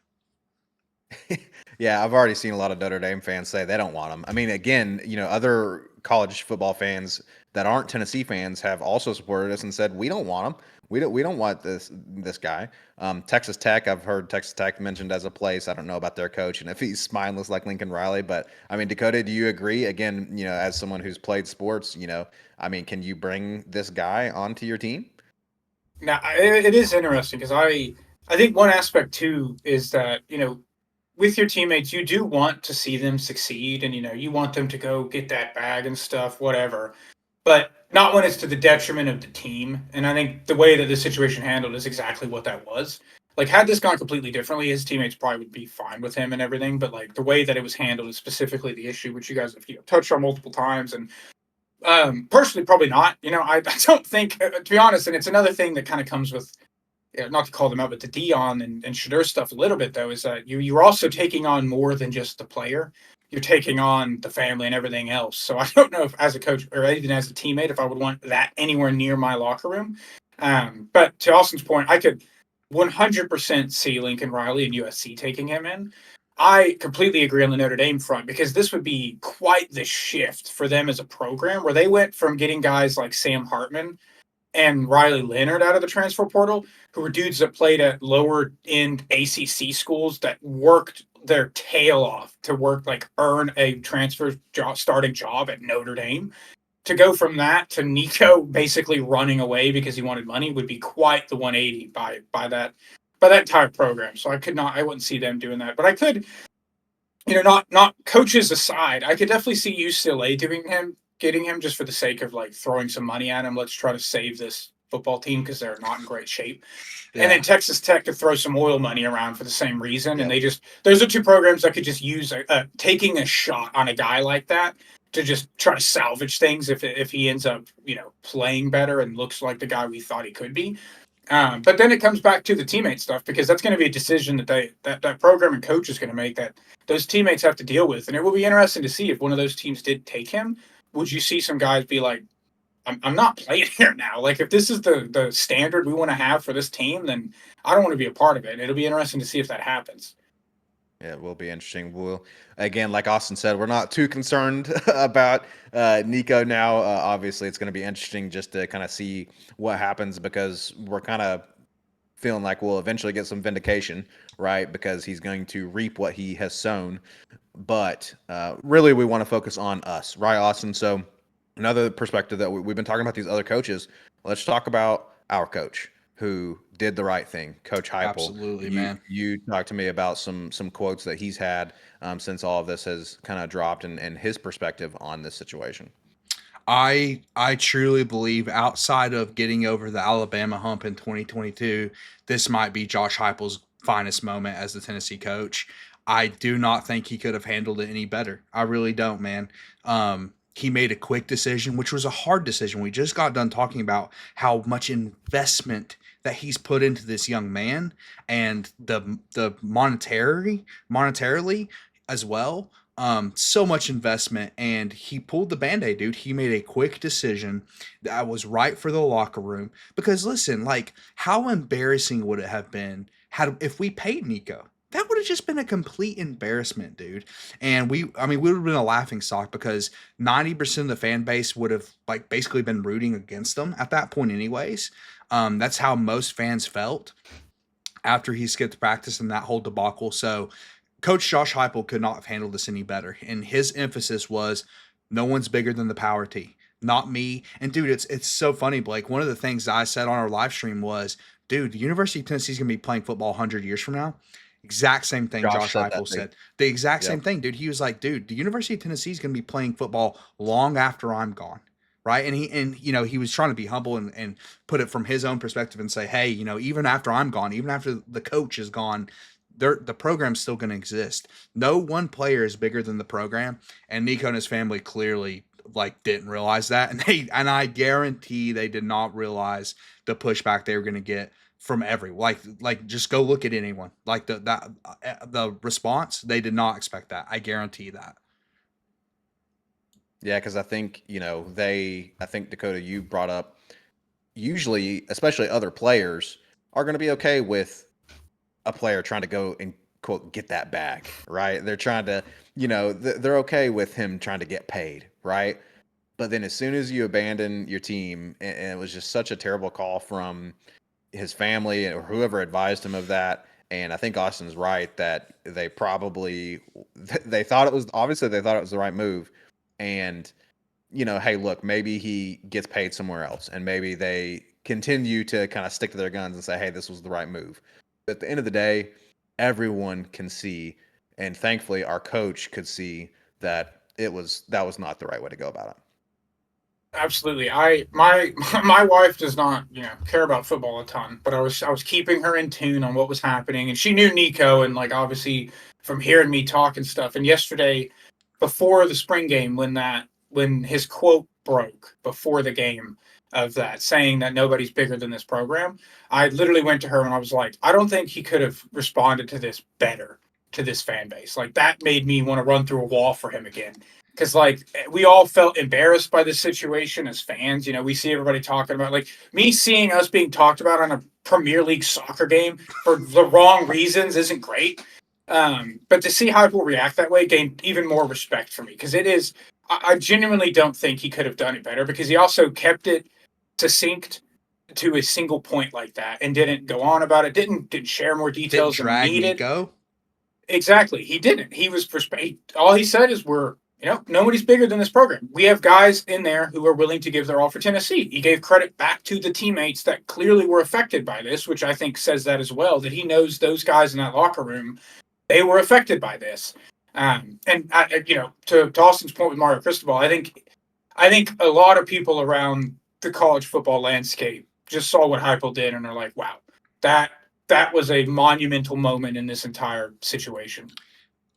Yeah, I've already seen a lot of Notre Dame fans say they don't want him. I mean, again, other college football fans that aren't Tennessee fans have also supported us and said we don't want him. We don't want this guy. Texas Tech, I've heard Texas Tech mentioned as a place. I don't know about their coach and if he's spineless like Lincoln Riley, but I mean, Dakota, do you agree? Again, as someone who's played sports, I mean, can you bring this guy onto your team? Now, it is interesting because I think one aspect too is that with your teammates, you do want to see them succeed, and you want them to go get that bag and stuff, whatever. But not when it's to the detriment of the team. And I think the way that the situation handled is exactly what that was. Like, had this gone completely differently, his teammates probably would be fine with him and everything. But like the way that it was handled is specifically the issue, which you guys have touched on multiple times. And personally, probably not. I don't think, to be honest, and it's another thing that kind of comes with not to call them out, but the Dion and Shadur stuff a little bit though is that you're also taking on more than just the player. You're taking on the family and everything else. So I don't know if as a coach or even as a teammate, if I would want that anywhere near my locker room. But to Austin's point, I could 100% see Lincoln Riley and USC taking him in. I completely agree on the Notre Dame front because this would be quite the shift for them as a program where they went from getting guys like Sam Hartman and Riley Leonard out of the transfer portal, who were dudes that played at lower end ACC schools that worked their tail off to earn a transfer job, starting job at Notre Dame. To go from that to Nico basically running away because he wanted money would be quite the 180 by that entire program. So I wouldn't see them doing that, but I could, not coaches aside, I could definitely see UCLA getting him just for the sake of like throwing some money at him. Let's try to save this football team because they're not in great shape. Yeah. And then Texas Tech could throw some oil money around for the same reason. Yep. And those are two programs that could just use taking a shot on a guy like that to just try to salvage things if he ends up, playing better and looks like the guy we thought he could be. But then it comes back to the teammate stuff because that's going to be a decision that program and coach is going to make that those teammates have to deal with. And it will be interesting to see if one of those teams did take him. Would you see some guys be like, I'm not playing here now. Like, if this is the standard we want to have for this team, then I don't want to be a part of it. It'll be interesting to see if that happens. Yeah, it will be interesting. We'll again, like Austin said, we're not too concerned about Nico now. Obviously, it's going to be interesting just to kind of see what happens because we're kind of feeling like we'll eventually get some vindication, right? Because he's going to reap what he has sown. But really, we want to focus on us, right, Austin? So another perspective that we've been talking about these other coaches. Let's talk about our coach who did the right thing, Coach Heupel. Absolutely, You man. you talked to me about some quotes that he's had since all of this has kind of dropped and his perspective on this situation. I truly believe outside of getting over the Alabama hump in 2022, this might be Josh Heupel's finest moment as the Tennessee coach. I do not think he could have handled it any better. I really don't, man. He made a quick decision, which was a hard decision. We just got done talking about how much investment that he's put into this young man and the monetarily as well. So much investment, and he pulled the band-aid, dude. He made a quick decision that was right for the locker room. Because listen, like, how embarrassing would it have been had if we paid Nico? That would have just been a complete embarrassment, dude. And I mean, we would have been a laughing stock because 90% of the fan base would have like basically been rooting against them at that point, anyways. That's how most fans felt after he skipped practice and that whole debacle. So Coach Josh Heupel could not have handled this any better. And his emphasis was no one's bigger than the power T, not me. And dude, it's so funny, Blake. One of the things I said on our live stream was, dude, the University of Tennessee is going to be playing football 100 years from now. Exact same thing Josh Josh said that Heupel too. said. The exact same Yep. thing, dude. He was like, dude, the University of Tennessee is going to be playing football long after I'm gone. Right. And he was trying to be humble and put it from his own perspective and say, hey, even after I'm gone, even after the coach is gone, the program's still going to exist. No one player is bigger than the program, and Nico and his family clearly like didn't realize that, and I guarantee they did not realize the pushback they were going to get from everyone. Like just go look at anyone. Like the response, they did not expect that. I guarantee that. Yeah, because I think I think Dakota, you brought up usually, especially other players, are going to be okay with a player trying to go and quote get that bag, right? They're trying to, they're okay with him trying to get paid, right? But then as soon as you abandon your team, and it was just such a terrible call from his family or whoever advised him of that. And I think Austin's right that they probably they thought it was obviously they thought it was the right move, and hey, look, maybe he gets paid somewhere else, and maybe they continue to kind of stick to their guns and say, hey, this was the right move. But at the end of the day, everyone can see, and thankfully our coach could see that that was not the right way to go about it. Absolutely. My wife does not, care about football a ton, but I was keeping her in tune on what was happening, and she knew Nico, and like obviously from hearing me talk and stuff. And yesterday, before the spring game, when his quote broke before the game of that saying that nobody's bigger than this program, I literally went to her and I was like, I don't think he could have responded to this better to this fan base. Like that made me want to run through a wall for him again because like we all felt embarrassed by this situation as fans. We see everybody talking about like me seeing us being talked about on a Premier League soccer game for the wrong reasons isn't great. But to see how people react that way gained even more respect for me because it is. I genuinely don't think he could have done it better because he also kept it succinct to a single point like that and didn't go on about it. Didn't share more Didn't details than drag needed. Nico. Exactly. He didn't. He was all he said is nobody's bigger than this program. We have guys in there who are willing to give their all for Tennessee. He gave credit back to the teammates that clearly were affected by this, which I think says that as well, that he knows those guys in that locker room, they were affected by this. To Austin's point with Mario Cristobal, I think a lot of people around the college football landscape just saw what Heupel did and are like, wow, that that was a monumental moment in this entire situation.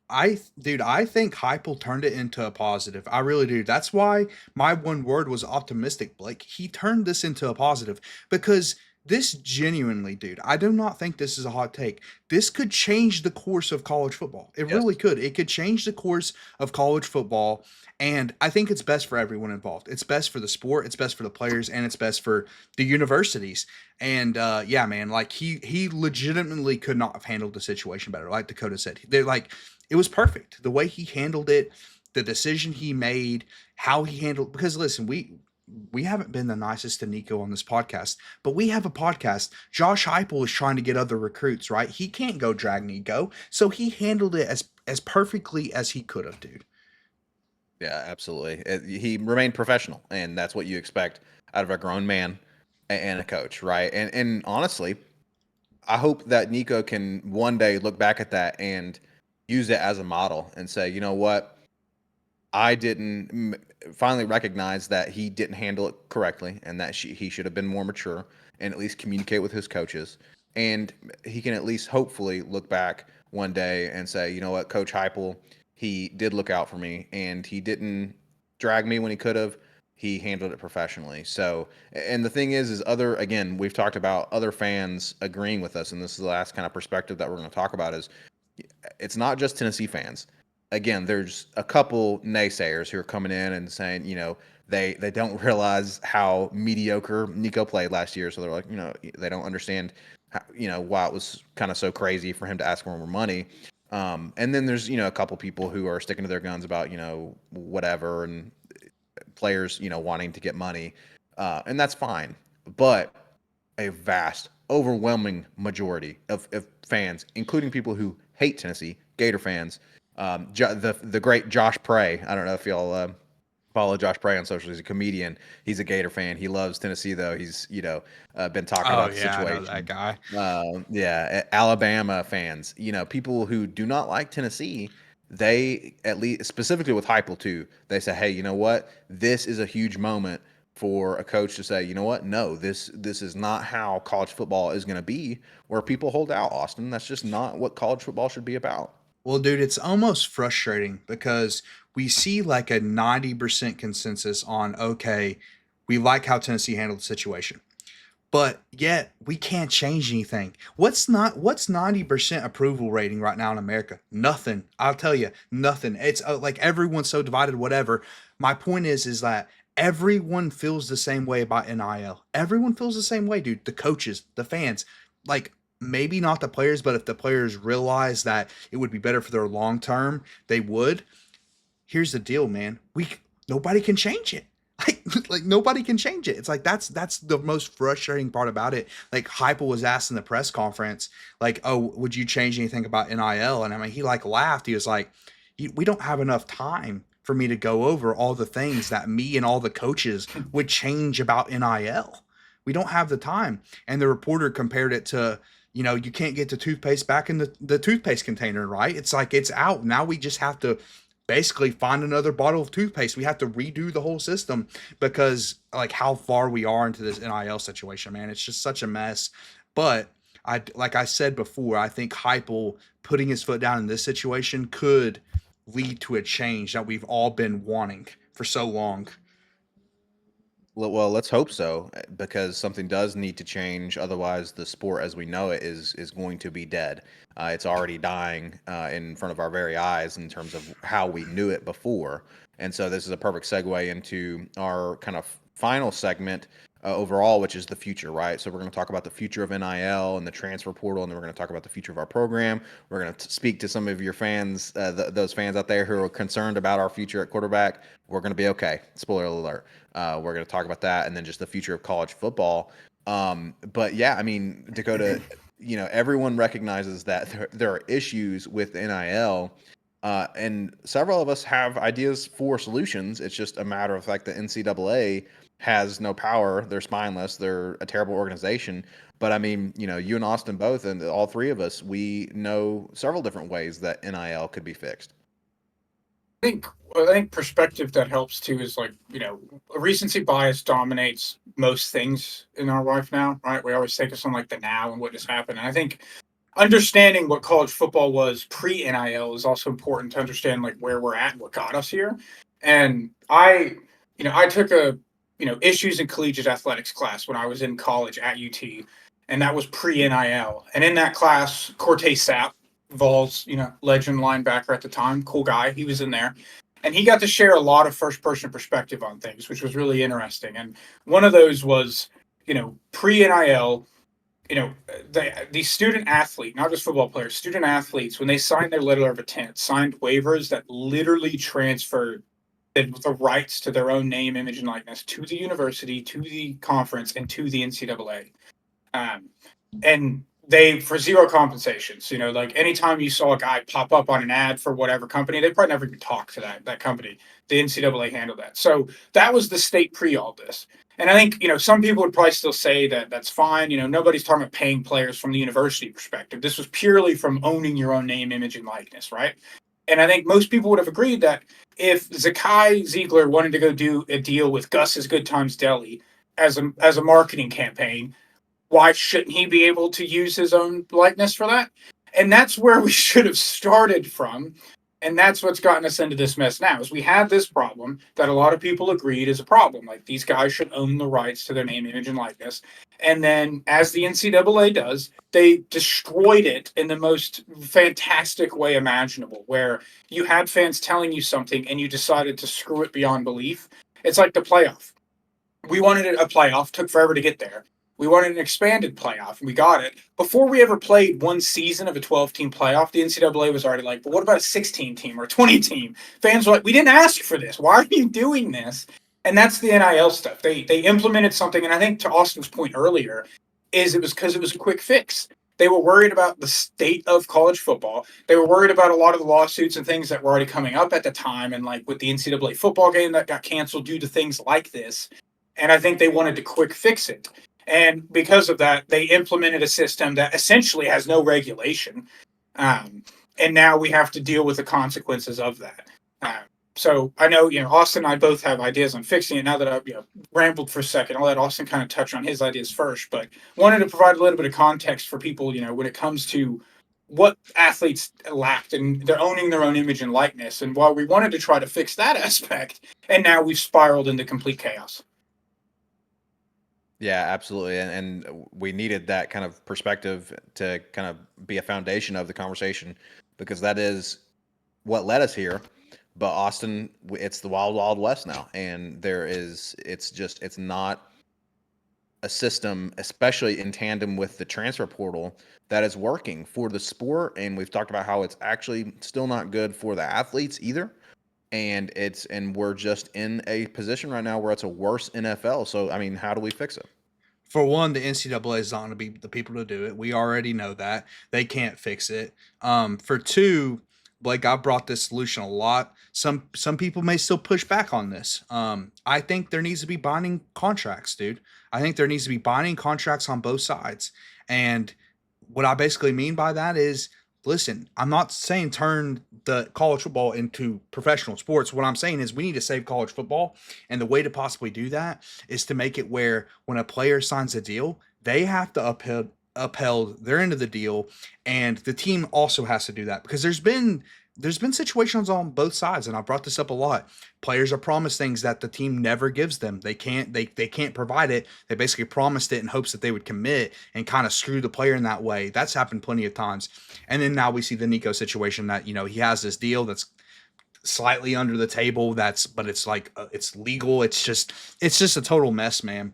I think Heupel turned it into a positive. I really do. That's why my one word was optimistic, Blake. He turned this into a positive because this genuinely, dude, I do not think this is a hot take. This could change the course of college football. It Yes. really could. It could change the course of college football. And I think it's best for everyone involved. It's best for the sport, it's best for the players, and it's best for the universities. And yeah, man, like he legitimately could not have handled the situation better. Like Dakota said, they're like, it was perfect. The way he handled it, the decision he made, how he handled, because listen, we haven't been the nicest to Nico on this podcast, but we have a podcast. Josh Heupel is trying to get other recruits, right? He can't go drag Nico, so he handled it as perfectly as he could have, dude. Yeah, absolutely. He remained professional, and that's what you expect out of a grown man and a coach, right? And honestly, I hope that Nico can one day look back at that and use it as a model and say, you know what, I didn't finally recognize that he didn't handle it correctly, and that he should have been more mature and at least communicate with his coaches. And he can at least hopefully look back one day and say, you know what, Coach Heupel, he did look out for me, and he didn't drag me when he could have. He handled it professionally. So, and the thing is other, again, we've talked about other fans agreeing with us, and this is the last kind of perspective that we're going to talk about is it's not just Tennessee fans. Again, there's a couple naysayers who are coming in and saying, you know, they don't realize how mediocre Nico played last year, so they're like, you know, they don't understand, how, you know, why it was kind of so crazy for him to ask for more money. And then there's, you know, a couple people who are sticking to their guns about, you know, whatever, and players, you know, wanting to get money, and that's fine. But a vast, overwhelming majority of fans, including people who hate Tennessee, Gator fans. The great Josh Prey. I don't know if y'all follow Josh Prey on social. He's a comedian. He's a Gator fan. He loves Tennessee though. He's been talking Oh about the yeah, I know that situation. guy. Yeah, Alabama fans. You know, people who do not like Tennessee. They at least specifically with Heupel too. They say, hey, you know what? This is a huge moment for a coach to say, you know what? No, this is not how college football is going to be. Where people hold out, Austin. That's just not what college football should be about. Well, dude, it's almost frustrating because we see like a 90% consensus on, okay, we like how Tennessee handled the situation. But yet we can't change anything. What's 90% approval rating right now in America? Nothing. I'll tell you, nothing. It's like everyone's so divided, whatever. My point is that everyone feels the same way about NIL. Everyone feels the same way, dude. The coaches, the fans, like maybe not the players, but if the players realize that it would be better for their long term, they would. Here's the deal, man. Nobody can change it. Like nobody can change it. It's like that's the most frustrating part about it. Like Heupel was asked in the press conference, like, "Oh, would you change anything about NIL?" And I mean, he like laughed. He was like, "We don't have enough time for me to go over all the things that me and all the coaches would change about NIL. We don't have the time." And the reporter compared it to, you know, you can't get the toothpaste back in the toothpaste container, right? It's like it's out now. We just have to basically find another bottle of toothpaste. We have to redo the whole system because like how far we are into this NIL situation, man. It's just such a mess. But like I said before, I think Heupel putting his foot down in this situation could lead to a change that we've all been wanting for so long. Well, let's hope so, because something does need to change. Otherwise, the sport as we know it is going to be dead. It's already dying in front of our very eyes in terms of how we knew it before. And so, this is a perfect segue into our kind of final segment overall, which is the future, right? So, we're going to talk about the future of NIL and the transfer portal, and then we're going to talk about the future of our program. We're going to speak to some of your fans, those fans out there who are concerned about our future at quarterback. We're going to be okay. Spoiler alert. We're going to talk about that, and then just the future of college football. But yeah, I mean, Dakota, you know, everyone recognizes that there are issues with NIL, and several of us have ideas for solutions. It's just a matter of like the NCAA has no power. They're spineless. They're a terrible organization. But I mean, you know, you and Austin both, and all three of us, we know several different ways that NIL could be fixed. I think perspective that helps too is like, you know, recency bias dominates most things in our life now, right? We always take us on like the now and what just happened. And I think understanding what college football was pre NIL is also important to understand like where we're at, what got us here. And I took a issues in collegiate athletics class when I was in college at UT, and that was pre-NIL. And in that class, Cortez Sapp, Vols, legend linebacker at the time, cool guy, he was in there. And he got to share a lot of first-person perspective on things, which was really interesting. And one of those was, pre-NIL, the student athlete, not just football players, student athletes, when they signed their letter of intent, signed waivers that literally transferred the rights to their own name, image, and likeness to the university, to the conference, and to the NCAA. And they, for zero compensations, like anytime you saw a guy pop up on an ad for whatever company, they probably never even talked to that company. The NCAA handled that. So that was the state pre all this. And I think, some people would probably still say that that's fine. Nobody's talking about paying players from the university perspective. This was purely from owning your own name, image, and likeness, right? And I think most people would have agreed that if Zakai Ziegler wanted to go do a deal with Gus's Good Times Deli as a marketing campaign, why shouldn't he be able to use his own likeness for that? And that's where we should have started from. And that's what's gotten us into this mess now, is we had this problem that a lot of people agreed is a problem. Like, these guys should own the rights to their name, image, and likeness. And then, as the NCAA does, they destroyed it in the most fantastic way imaginable, where you had fans telling you something and you decided to screw it beyond belief. It's like the playoff. We wanted a playoff, took forever to get there. We wanted an expanded playoff, and we got it. Before we ever played one season of a 12-team playoff, the NCAA was already like, but what about a 16-team or a 20-team? Fans were like, we didn't ask for this. Why are you doing this? And that's the NIL stuff. They implemented something, and I think to Austin's point earlier, it was because it was a quick fix. They were worried about the state of college football. They were worried about a lot of the lawsuits and things that were already coming up at the time, and like with the NCAA football game that got canceled due to things like this. And I think they wanted to quick fix it. And because of that, they implemented a system that essentially has no regulation. And now we have to deal with the consequences of that. So I know, Austin and I both have ideas on fixing it. Now that I've rambled for a second, I'll let Austin kind of touch on his ideas first. But wanted to provide a little bit of context for people, when it comes to what athletes lacked, and they're owning their own image and likeness. And while we wanted to try to fix that aspect, and now we've spiraled into complete chaos. Yeah, absolutely. And we needed that kind of perspective to kind of be a foundation of the conversation, because that is what led us here. But Austin, it's the wild, wild west now. And it's not a system, especially in tandem with the transfer portal, that is working for the sport. And we've talked about how it's actually still not good for the athletes either. And we're just in a position right now where it's a worse NFL. So, I mean, how do we fix it? For one, the NCAA is not going to be the people to do it. We already know that. They can't fix it. For two, Blake, I brought this solution a lot. Some people may still push back on this. I think there needs to be binding contracts, dude. I think there needs to be binding contracts on both sides. And what I basically mean by that is, listen, I'm not saying turn the college football into professional sports. What I'm saying is we need to save college football. And the way to possibly do that is to make it where when a player signs a deal, they have to upheld their end of the deal, and the team also has to do that, because there's been situations on both sides, and I brought this up a lot. Players are promised things that the team never gives them. They can't provide it. They basically promised it in hopes that they would commit and kind of screw the player in that way. That's happened plenty of times. And then now we see the Nico situation that, he has this deal that's slightly under the table, but it's like it's legal. It's just a total mess, man.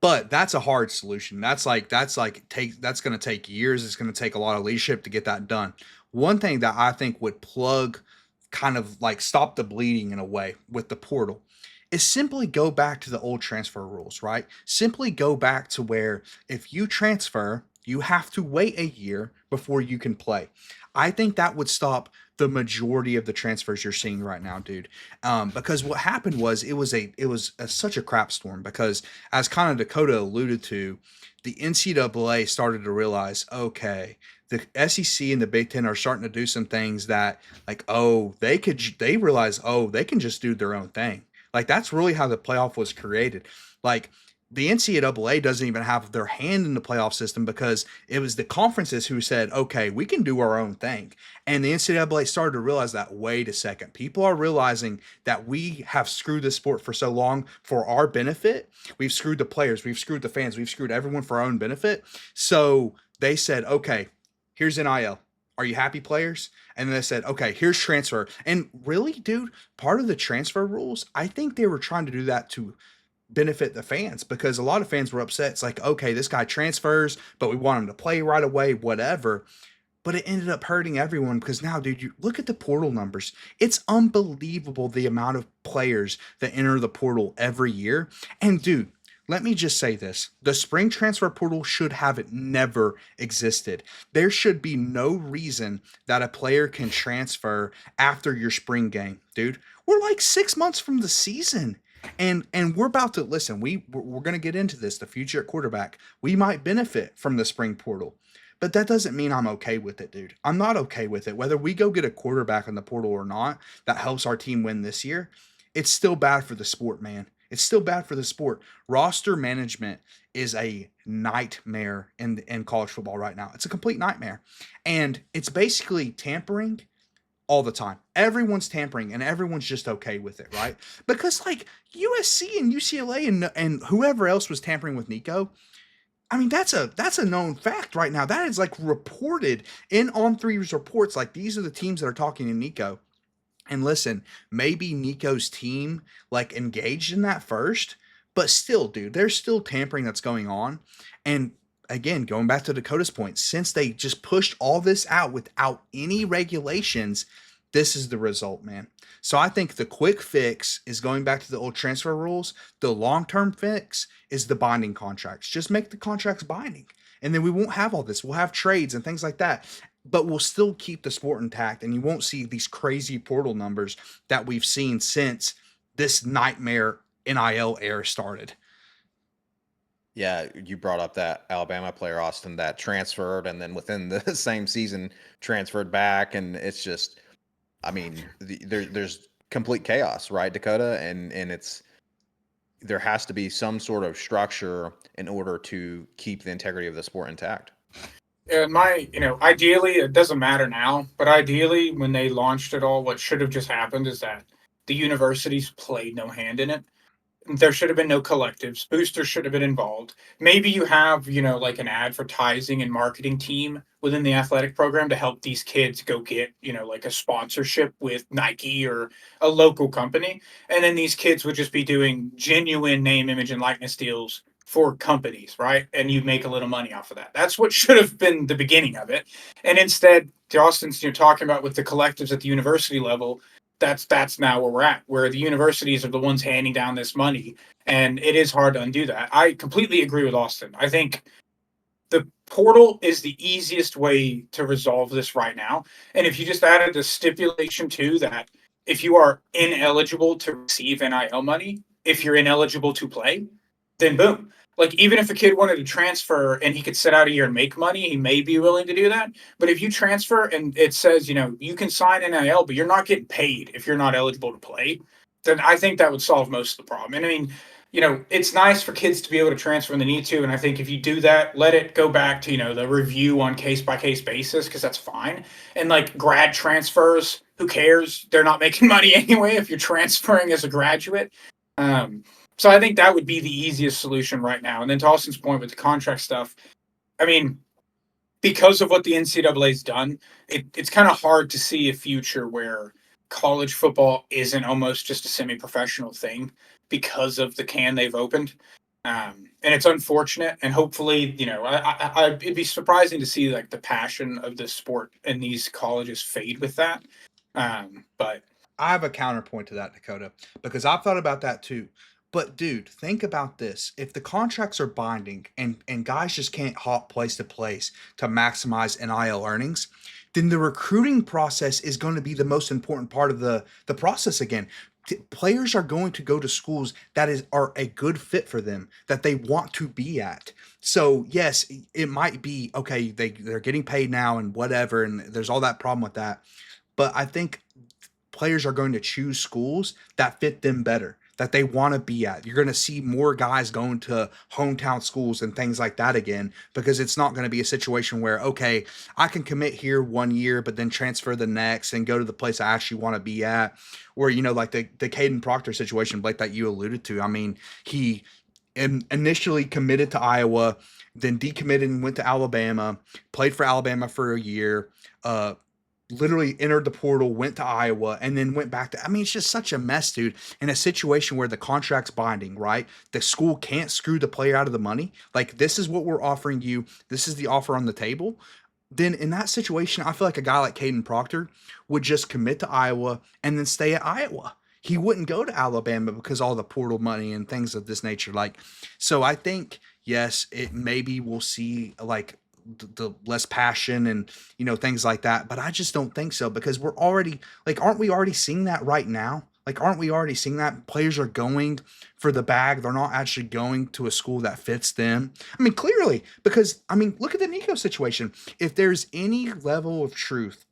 But that's a hard solution. That's going to take years. It's going to take a lot of leadership to get that done. One thing that I think would plug, kind of like stop the bleeding in a way with the portal, is simply go back to the old transfer rules, right? Simply go back to where if you transfer, you have to wait a year before you can play. I think that would stop the majority of the transfers you're seeing right now, dude. Because what happened was such a crap storm, because as kind of Dakota alluded to, the NCAA started to realize, okay, the SEC and the Big Ten are starting to do some things that, like, they realize, they can just do their own thing. Like, that's really how the playoff was created. Like, the NCAA doesn't even have their hand in the playoff system because it was the conferences who said, okay, we can do our own thing. And the NCAA started to realize that, wait a second, people are realizing that we have screwed the sport for so long for our benefit. We've screwed the players, we've screwed the fans, we've screwed everyone for our own benefit. So they said, okay, here's NIL. Are you happy, players? And then they said, okay, here's transfer. And really, dude, part of the transfer rules, I think they were trying to do that to benefit the fans because a lot of fans were upset. It's like, okay, this guy transfers, but we want him to play right away, whatever. But it ended up hurting everyone because now, dude, you look at the portal numbers. It's unbelievable the amount of players that enter the portal every year. And, dude, let me just say this. The spring transfer portal should have never existed. There should be no reason that a player can transfer after your spring game, dude. We're like 6 months from the season. And we're about to listen. We're going to get into this. The future at quarterback. We might benefit from the spring portal. But that doesn't mean I'm okay with it, dude. I'm not okay with it. Whether we go get a quarterback in the portal or not, that helps our team win this year. It's still bad for the sport, man. It's still bad for the sport. Roster management is a nightmare in college football right now. It's a complete nightmare. And it's basically tampering all the time. Everyone's tampering and everyone's just okay with it, right? Because like USC and UCLA and whoever else was tampering with Nico, I mean, that's a known fact right now. That is like reported in On3's reports. Like these are the teams that are talking to Nico. And listen, maybe Nico's team like engaged in that first, but still, dude, there's still tampering that's going on. And again, going back to Dakota's point, since they just pushed all this out without any regulations, this is the result, man. So I think the quick fix is going back to the old transfer rules. The long-term fix is the binding contracts. Just make the contracts binding. And then we won't have all this. We'll have trades and things like that. But we'll still keep the sport intact. And you won't see these crazy portal numbers that we've seen since this nightmare NIL era started. Yeah, you brought up that Alabama player, Austin, that transferred and then within the same season transferred back. And it's just, I mean, there's complete chaos, right, Dakota? And there has to be some sort of structure in order to keep the integrity of the sport intact. And ideally, it doesn't matter now, but ideally, when they launched it all, what should have just happened is that the universities played no hand in it. There should have been no collectives. Boosters should have been involved. Maybe you have, like an advertising and marketing team within the athletic program to help these kids go get, like a sponsorship with Nike or a local company. And then these kids would just be doing genuine name, image, and likeness deals for companies, right? And you make a little money off of that. That's what should have been the beginning of it. And instead, Austin's talking about with the collectives at the university level, that's now where we're at, where the universities are the ones handing down this money, and it is hard to undo that. I completely agree with Austin. I think the portal is the easiest way to resolve this right now. And if you just added the stipulation too that if you are ineligible to receive NIL money, if you're ineligible to play, then boom. Like even if a kid wanted to transfer and he could sit out a year and make money, he may be willing to do that. But if you transfer and it says, you can sign NIL, but you're not getting paid if you're not eligible to play, then I think that would solve most of the problem. And I mean, it's nice for kids to be able to transfer when they need to. And I think if you do that, let it go back to, the review on case by case basis, because that's fine. And like grad transfers, who cares? They're not making money anyway if you're transferring as a graduate. So I think that would be the easiest solution right now. And then to Austin's point with the contract stuff, I mean, because of what the NCAA's done, it's kind of hard to see a future where college football isn't almost just a semi-professional thing because of the can they've opened. And it's unfortunate. And hopefully, it'd be surprising to see like the passion of the sport in these colleges fade with that. But I have a counterpoint to that, Dakota, because I've thought about that too. But dude, think about this. If the contracts are binding and guys just can't hop place to place to maximize NIL earnings, then the recruiting process is going to be the most important part of the process again. Players are going to go to schools that are a good fit for them, that they want to be at. So yes, it might be okay. They're getting paid now and whatever, and there's all that problem with that. But I think players are going to choose schools that fit them better, that they want to be at. You're going to see more guys going to hometown schools and things like that again, because it's not going to be a situation where, okay, I can commit here 1 year, but then transfer the next and go to the place I actually want to be at. Or, like the Caden Proctor situation, Blake, that you alluded to. I mean, he initially committed to Iowa, then decommitted and went to Alabama, played for Alabama for a year, literally entered the portal, went to Iowa, and then went back to, I mean, it's just such a mess, dude, in a situation where the contract's binding, right? The school can't screw the player out of the money. Like, this is what we're offering you. This is the offer on the table. Then in that situation, I feel like a guy like Caden Proctor would just commit to Iowa and then stay at Iowa. He wouldn't go to Alabama because all the portal money and things of this nature. Like, so I think, yes, it maybe we'll see like the less passion and, things like that. But I just don't think so, because we're already like, aren't we already seeing that right now? Like, aren't we already seeing that players are going for the bag? They're not actually going to a school that fits them. I mean, clearly, because I mean, look at the Nico situation. If there's any level of truth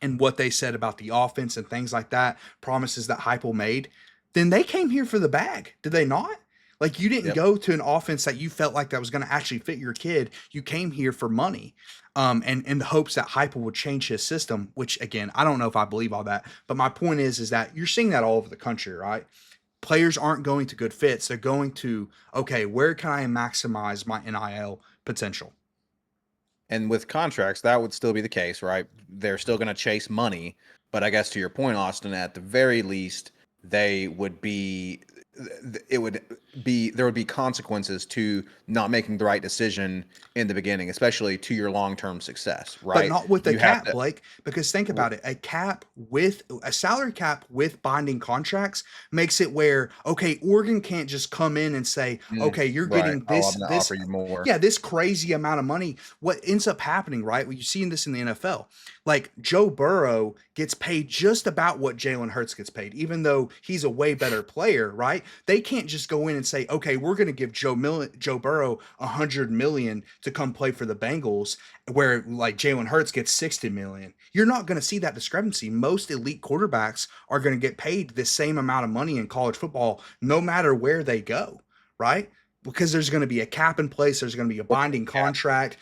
and what they said about the offense and things like that, promises that Heupel made, then they came here for the bag. Did they not? Like, you didn't go to an offense that you felt like that was going to actually fit your kid. You came here for money, and in the hopes that Heupel would change his system, which again, I don't know if I believe all that, but my point is that you're seeing that all over the country, right? Players aren't going to good fits. They're going to, okay, where can I maximize my NIL potential? And with contracts, that would still be the case, right? They're still going to chase money. But I guess to your point, Austin, at the very least, they would be, it would be, there would be consequences to not making the right decision in the beginning, especially to your long-term success, But right? not with the You have cap, to, Blake, because think about it. A salary cap with binding contracts makes it where, okay, Oregon can't just come in and say, okay, you're right. getting Oh, I'm going to offer you more. this crazy amount of money. What ends up happening, right? Well, you've seen this in the NFL. Like, Joe Burrow gets paid just about what Jalen Hurts gets paid, even though he's a way better player, right? They can't just go in and say, okay, we're going to give Joe Burrow $100 million to come play for the Bengals, where like Jalen Hurts gets 60 million. You're not going to see that discrepancy. Most elite quarterbacks are going to get paid the same amount of money in college football, no matter where they go, right? Because there's going to be a cap in place. There's going to be a binding contract,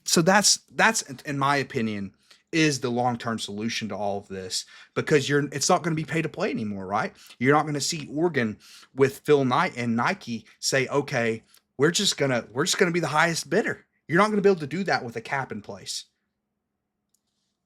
so that's in my opinion is the long-term solution to all of this, because it's not going to be pay to play anymore, right? You're not going to see Oregon with Phil Knight and Nike say, okay, we're just going to be the highest bidder. You're not going to be able to do that with a cap in place.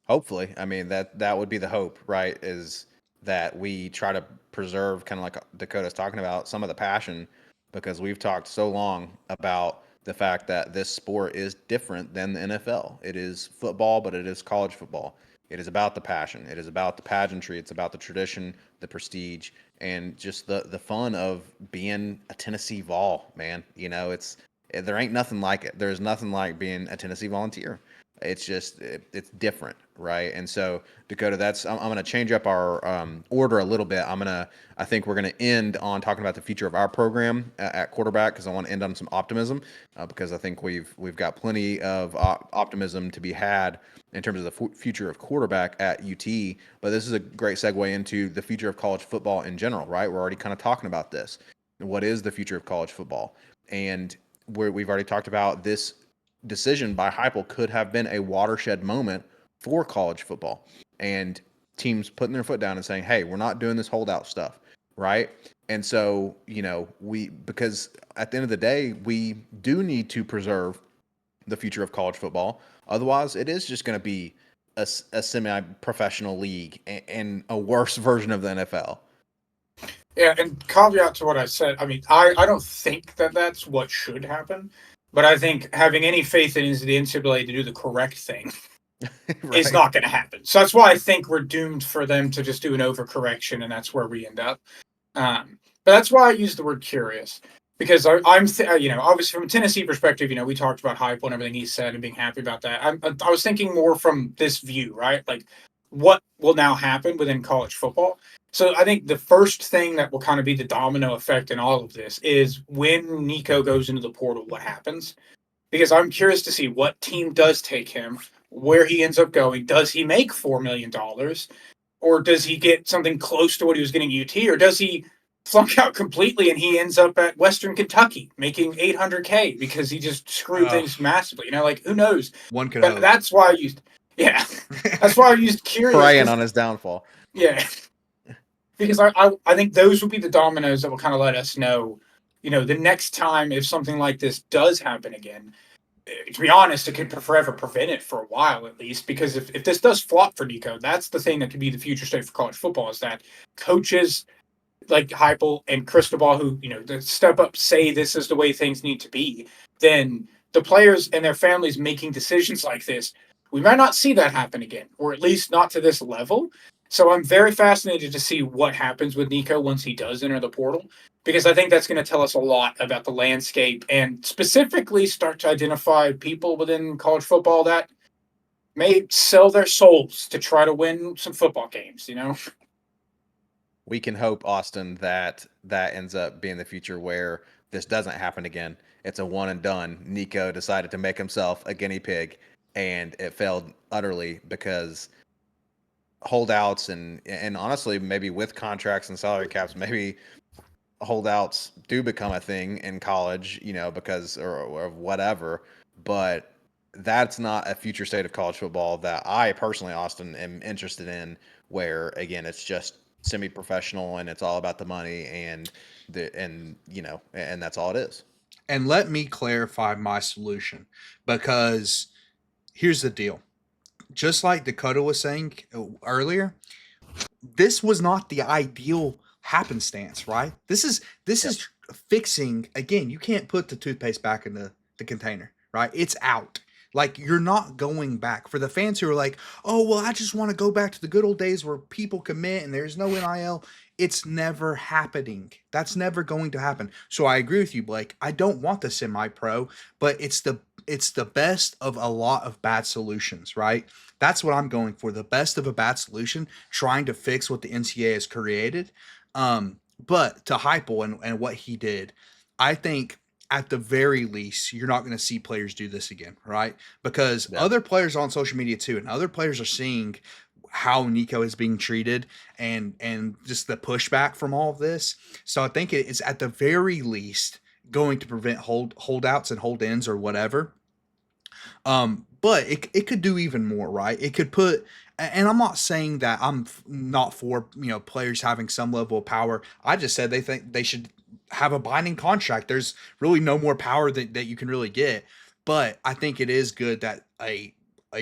Hopefully. I mean, that would be the hope, right? Is that we try to preserve, kind of like Dakota's talking about, some of the passion, because we've talked so long about the fact that this sport is different than the NFL. It is football, but it is college football. It is about the passion. It is about the pageantry. It's about the tradition, the prestige, and just the fun of being a Tennessee Vol, man. There ain't nothing like it. There's nothing like being a Tennessee Volunteer. It's just it's different, right? And so, Dakota, I'm going to change up our order a little bit. I think we're going to end on talking about the future of our program at quarterback, because I want to end on some optimism, because I think we've got plenty of optimism to be had in terms of the future of quarterback at UT. But this is a great segue into the future of college football in general, right? We're already kind of talking about this. What is the future of college football? And we've already talked about this decision by Heupel could have been a watershed moment for college football, and teams putting their foot down and saying, hey, we're not doing this holdout stuff, right? And so, because at the end of the day, we do need to preserve the future of college football. Otherwise, it is just going to be a semi-professional league and a worse version of the NFL. Yeah, and caveat to what I said, I mean, I don't think that that's what should happen. But I think having any faith in the NCAA to do the correct thing Right. is not going to happen. So that's why I think we're doomed for them to just do an overcorrection, and that's where we end up. But that's why I use the word curious, because I'm obviously from a Tennessee perspective, we talked about Heupel and everything he said and being happy about that. I was thinking more from this view, right? Like, what will now happen within college football? So I think the first thing that will kind of be the domino effect in all of this is when Nico goes into the portal, what happens? Because I'm curious to see what team does take him, where he ends up going. Does he make $4 million? or does he get something close to what he was getting at UT, or does he flunk out completely and he ends up at Western Kentucky making $800K because he just screwed things massively? Like, who knows? One could But hope. that's why I used, that's why I used curious. Preying on his downfall. Yeah, because I think those would be the dominoes that will kind of let us know, the next time if something like this does happen again. To be honest, it could forever prevent it for a while at least, because if this does flop for Nico, that's the thing that could be the future state for college football, is that coaches like Heupel and Cristobal, who, that step up, say this is the way things need to be, then the players and their families making decisions like this, we might not see that happen again, or at least not to this level. So I'm very fascinated to see what happens with Nico once he does enter the portal, because I think that's going to tell us a lot about the landscape and specifically start to identify people within college football that may sell their souls to try to win some football games. We can hope, Austin, that ends up being the future where this doesn't happen again. It's a one and done. Nico decided to make himself a guinea pig, and it failed utterly because holdouts and honestly, maybe with contracts and salary caps, maybe holdouts do become a thing in college, because or whatever. But that's not a future state of college football that I personally, Austin, am interested in. Where again, it's just semi-professional and it's all about the money and that's all it is. And let me clarify my solution, because here's the deal. Just like Dakota was saying earlier, this was not the ideal happenstance, right? This is fixing again. You can't put the toothpaste back in the container, right? It's out. Like, you're not going back. For the fans who are like, oh well, I just want to go back to the good old days where people commit and there's no NIL. It's never happening. That's never going to happen. So I agree with you, Blake. I don't want the semi-pro, but it's the best of a lot of bad solutions, right? That's what I'm going for. The best of a bad solution, trying to fix what the NCAA has created. But to Heupel and what he did, I think at the very least, you're not going to see players do this again, right? Because other players are on social media too, and other players are seeing how Nico is being treated and just the pushback from all of this. So I think it's at the very least going to prevent holdouts and hold-ins or whatever. But it could do even more, right? It could put, and I'm not saying that I'm not for, players having some level of power. I just said they think they should have a binding contract. There's really no more power that you can really get. But I think it is good that a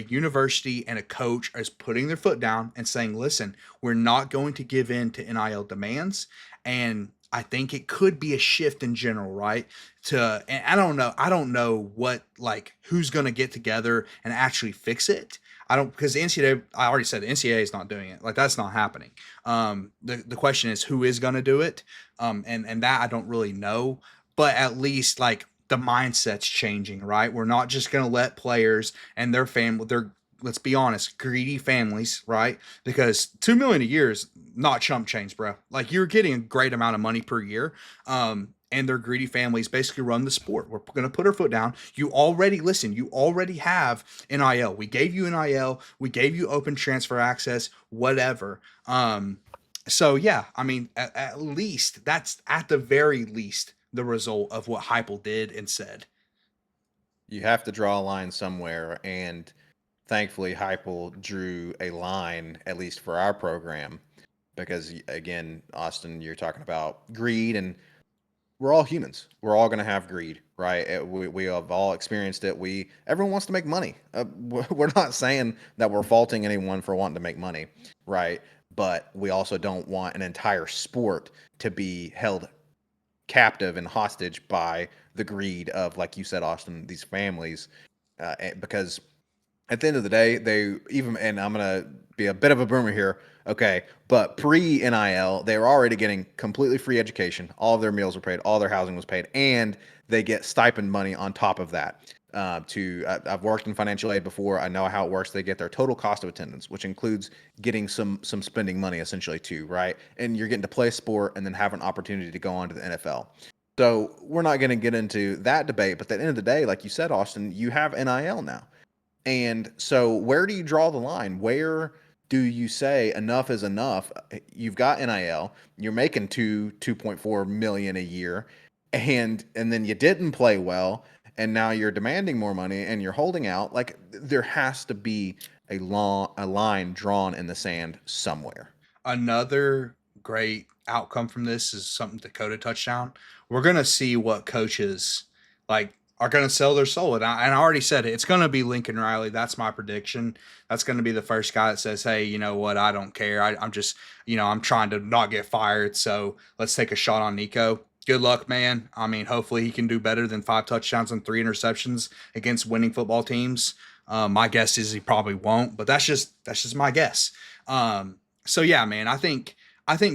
university and a coach is putting their foot down and saying, listen, we're not going to give in to NIL demands. And I think it could be a shift in general, right? And I don't know what, like, who's going to get together and actually fix it. Because the NCAA, I already said the NCAA is not doing it. Like, that's not happening. The question is who is going to do it. And that I don't really know, but at least, like, the mindset's changing, right? We're not just going to let players and their family, let's be honest, greedy families, right? Because $2 million a year is not chump change, bro. Like, you're getting a great amount of money per year. And their greedy families basically run the sport. We're going to put our foot down. You already have NIL. We gave you NIL. We gave you open transfer access, whatever. So yeah, I mean, at least that's at the very least the result of what Heupel did and said. You have to draw a line somewhere, and thankfully Heupel drew a line, at least for our program, because again, Austin, you're talking about greed, and we're all humans. We're all going to have greed, right? We have all experienced it. Everyone wants to make money. We're not saying that we're faulting anyone for wanting to make money, right? But we also don't want an entire sport to be held captive and hostage by the greed of, like you said, Austin, these families, because at the end of the day, and I'm going to be a bit of a boomer here, okay, but pre-NIL, they were already getting completely free education. All of their meals were paid, all their housing was paid, and they get stipend money on top of that. I've worked in financial aid before. I know how it works. They get their total cost of attendance, which includes getting some spending money essentially too, right? And you're getting to play a sport and then have an opportunity to go on to the NFL. So we're not going to get into that debate, but at the end of the day, like you said, Austin, you have NIL now. And so where do you draw the line? Where do you say enough is enough? You've got NIL, you're making 2.4 million a year, and then you didn't play well, and now you're demanding more money and you're holding out. Like there has to be a line drawn in the sand somewhere. Another great outcome from this is something Dakota touched on. We're gonna see what coaches like are gonna sell their soul, and I already said it. It's gonna be Lincoln Riley. That's my prediction. That's gonna be the first guy that says, "Hey, you know what? I don't care. I'm just, I'm trying to not get fired. So let's take a shot on Nico." Good luck, man. I mean, hopefully he can do better than 5 touchdowns and 3 interceptions against winning football teams. My guess is he probably won't, but that's just my guess. So yeah, man, I think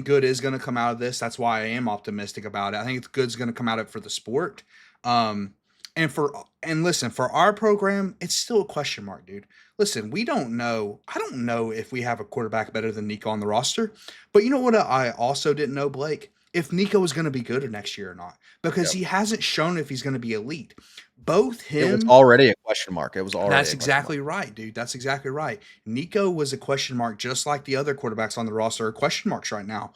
good is going to come out of this. That's why I am optimistic about it. I think good's going to come out of it for the sport. Um, and listen, for our program, it's still a question mark, dude. Listen, we don't know. I don't know if we have a quarterback better than Nico on the roster. But you know what? I also didn't know, Blake, if Nico was going to be good next year or not, because Yep. he hasn't shown if he's going to be elite. Both It was him. already a question mark. It was already That's a question mark. exactly right, dude. That's exactly right. Nico was a question mark, just like the other quarterbacks on the roster are question marks right now.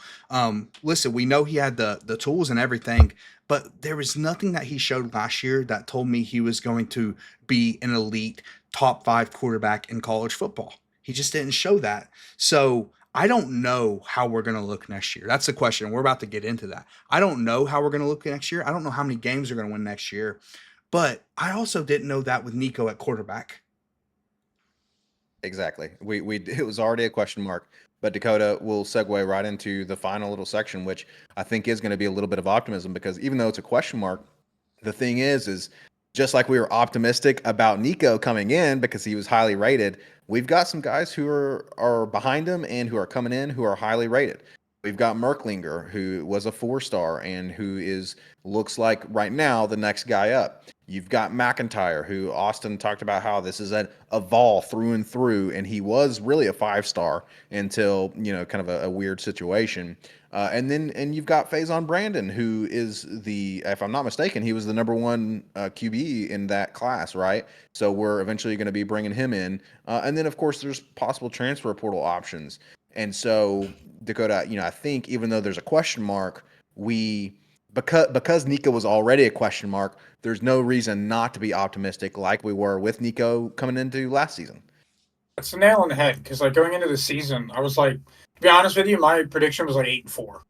Listen, we know he had the tools and everything, but there was nothing that he showed last year that told me he was going to be an elite top 5 quarterback in college football. He just didn't show that. So I don't know how we're going to look next year. That's the question. We're about to get into that. I don't know how we're going to look next year. I don't know how many games we're going to win next year. But I also didn't know that with Nico at quarterback. Exactly. We it was already a question mark, but Dakota will segue right into the final little section, which I think is going to be a little bit of optimism because even though it's a question mark, the thing is just like we were optimistic about Nico coming in because he was highly rated, we've got some guys who are behind him and who are coming in who are highly rated. We've got Merklinger, who was a 4-star and who looks like right now the next guy up. You've got McIntyre, who Austin talked about how this is a Vol through and through, and he was really a 5-star until kind of a weird situation. And you've got Faison Brandon, who is if I'm not mistaken, he was the number 1 QB in that class, right? So we're eventually going to be bringing him in, and then of course there's possible transfer portal options. And so Dakota, I think even though there's a question mark, because Nico was already a question mark, there's no reason not to be optimistic like we were with Nico coming into last season. That's the nail on the head because like going into the season, I was like, to be honest with you, my prediction was like 8-4.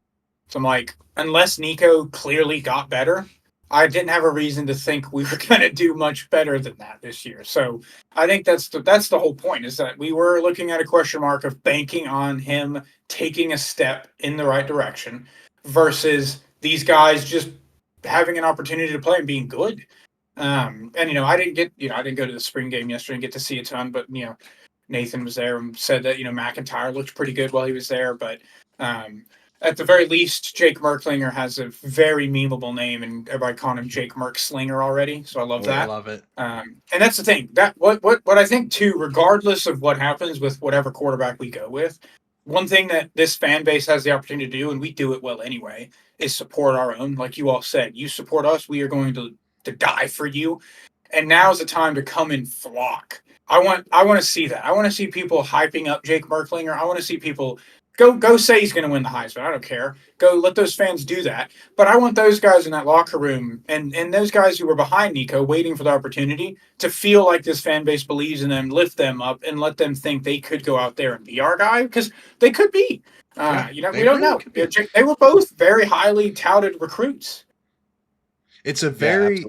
So I'm like, unless Nico clearly got better, I didn't have a reason to think we were going to do much better than that this year. So I think that's the whole point is that we were looking at a question mark of banking on him taking a step in the right direction versus these guys just having an opportunity to play and being good. And I didn't go to the spring game yesterday and get to see a ton, but Nathan was there and said that McIntyre looked pretty good while he was there, but at the very least, Jake Merklinger has a very memeable name, and everybody call him Jake Merkslinger already. So I love that. I love it. And that's the thing. That what I think too, regardless of what happens with whatever quarterback we go with, one thing that this fan base has the opportunity to do, and we do it well anyway, is support our own. Like you all said, you support us, we are going to die for you. And now's the time to come and flock. I want to see that. I want to see people hyping up Jake Merklinger. I want to see people go say he's going to win the Heisman. I don't care. Go let those fans do that. But I want those guys in that locker room and those guys who were behind Nico waiting for the opportunity to feel like this fan base believes in them, lift them up, and let them think they could go out there and be our guy because they could be. We don't know. They were both very highly touted recruits. It's a very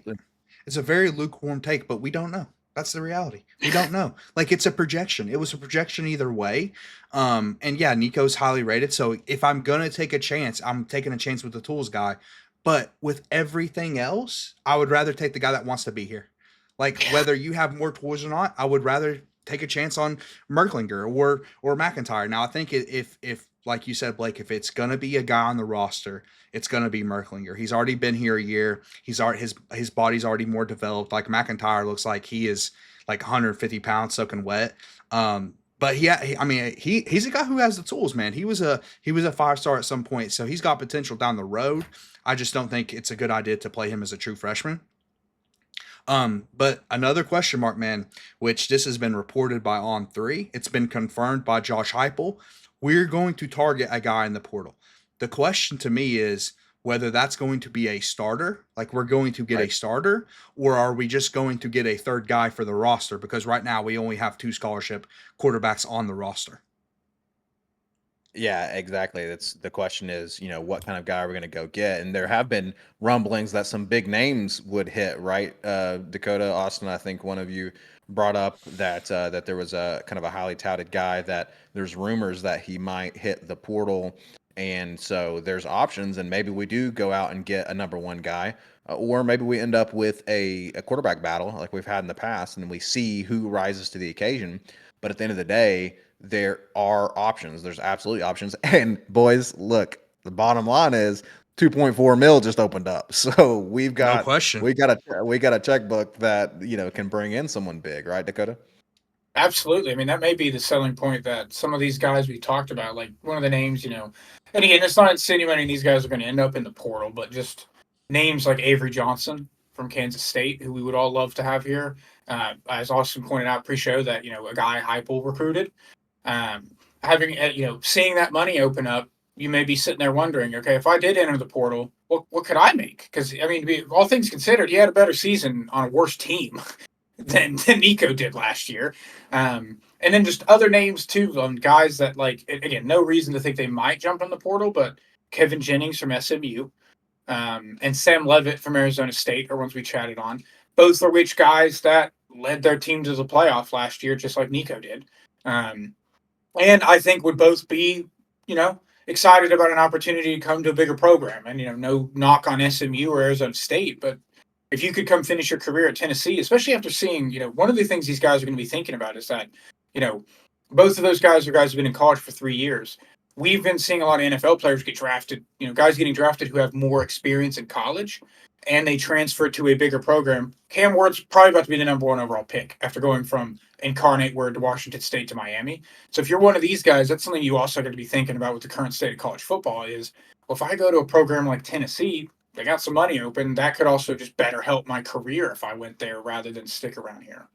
lukewarm take, but we don't know. That's the reality. We don't know. Like it's a projection. It was a projection either way. And yeah, Nico's highly rated. So if I'm gonna take a chance, I'm taking a chance with the tools guy. But with everything else, I would rather take the guy that wants to be here. Like whether you have more tools or not, I would rather take a chance on Merklinger or McIntyre. Now I think if like you said, Blake, if it's gonna be a guy on the roster, it's gonna be Merklinger. He's already been here a year. His body's already more developed. Like McIntyre looks like he is like 150 pounds soaking wet. But he's a guy who has the tools, man. He was a 5-star at some point, so he's got potential down the road. I just don't think it's a good idea to play him as a true freshman. But another question mark, man, which this has been reported by On Three. It's been confirmed by Josh Heupel. We're going to target a guy in the portal. The question to me is whether that's going to be a starter, like we're going to get a Right. starter, or are we just going to get a third guy for the roster? Because right now we only have 2 scholarship quarterbacks on the roster. Yeah, exactly. That's the question is, what kind of guy are we going to go get? And there have been rumblings that some big names would hit, right? Dakota, Austin, I think one of you brought up that there was a kind of a highly touted guy that there's rumors that he might hit the portal, and so there's options, and maybe we do go out and get a number one guy, or maybe we end up with a quarterback battle like we've had in the past, and we see who rises to the occasion. But at the end of the day, there are options. There's absolutely options. And boys, look, the bottom line is 2.4 mil just opened up. So we've No got question. we got a checkbook that, can bring in someone big, right, Dakota? Absolutely. I mean, that may be the selling point that some of these guys we talked about, like one of the names, and again, it's not insinuating these guys are going to end up in the portal, but just names like Avery Johnson from Kansas State, who we would all love to have here. As Austin pointed out pre-show, that a guy Heupel recruited. Um, having seeing that money open up, you may be sitting there wondering, okay, if I did enter the portal, what could I make? Because I mean, all things considered, he had a better season on a worse team than Nico did last year. And then just other names too on guys that, like, again, no reason to think they might jump in the portal, but Kevin Jennings from SMU, and Sam Levitt from Arizona State are ones we chatted on. Both are which guys that led their team to the playoff last year, just like Nico did. Um, and I think would both be, excited about an opportunity to come to a bigger program. And no knock on SMU or Arizona State, but if you could come finish your career at Tennessee, especially after seeing, one of the things these guys are going to be thinking about is that, you know, both of those guys are guys who've been in college for 3 years. We've been seeing a lot of NFL players get drafted, guys getting drafted who have more experience in college and they transfer to a bigger program. Cam Ward's probably about to be the number one overall pick after going from Incarnate Word to Washington State to Miami. So if you're one of these guys, that's something you also got to be thinking about with the current state of college football is, well, if I go to a program like Tennessee, they got some money open. That could also just better help my career if I went there rather than stick around here.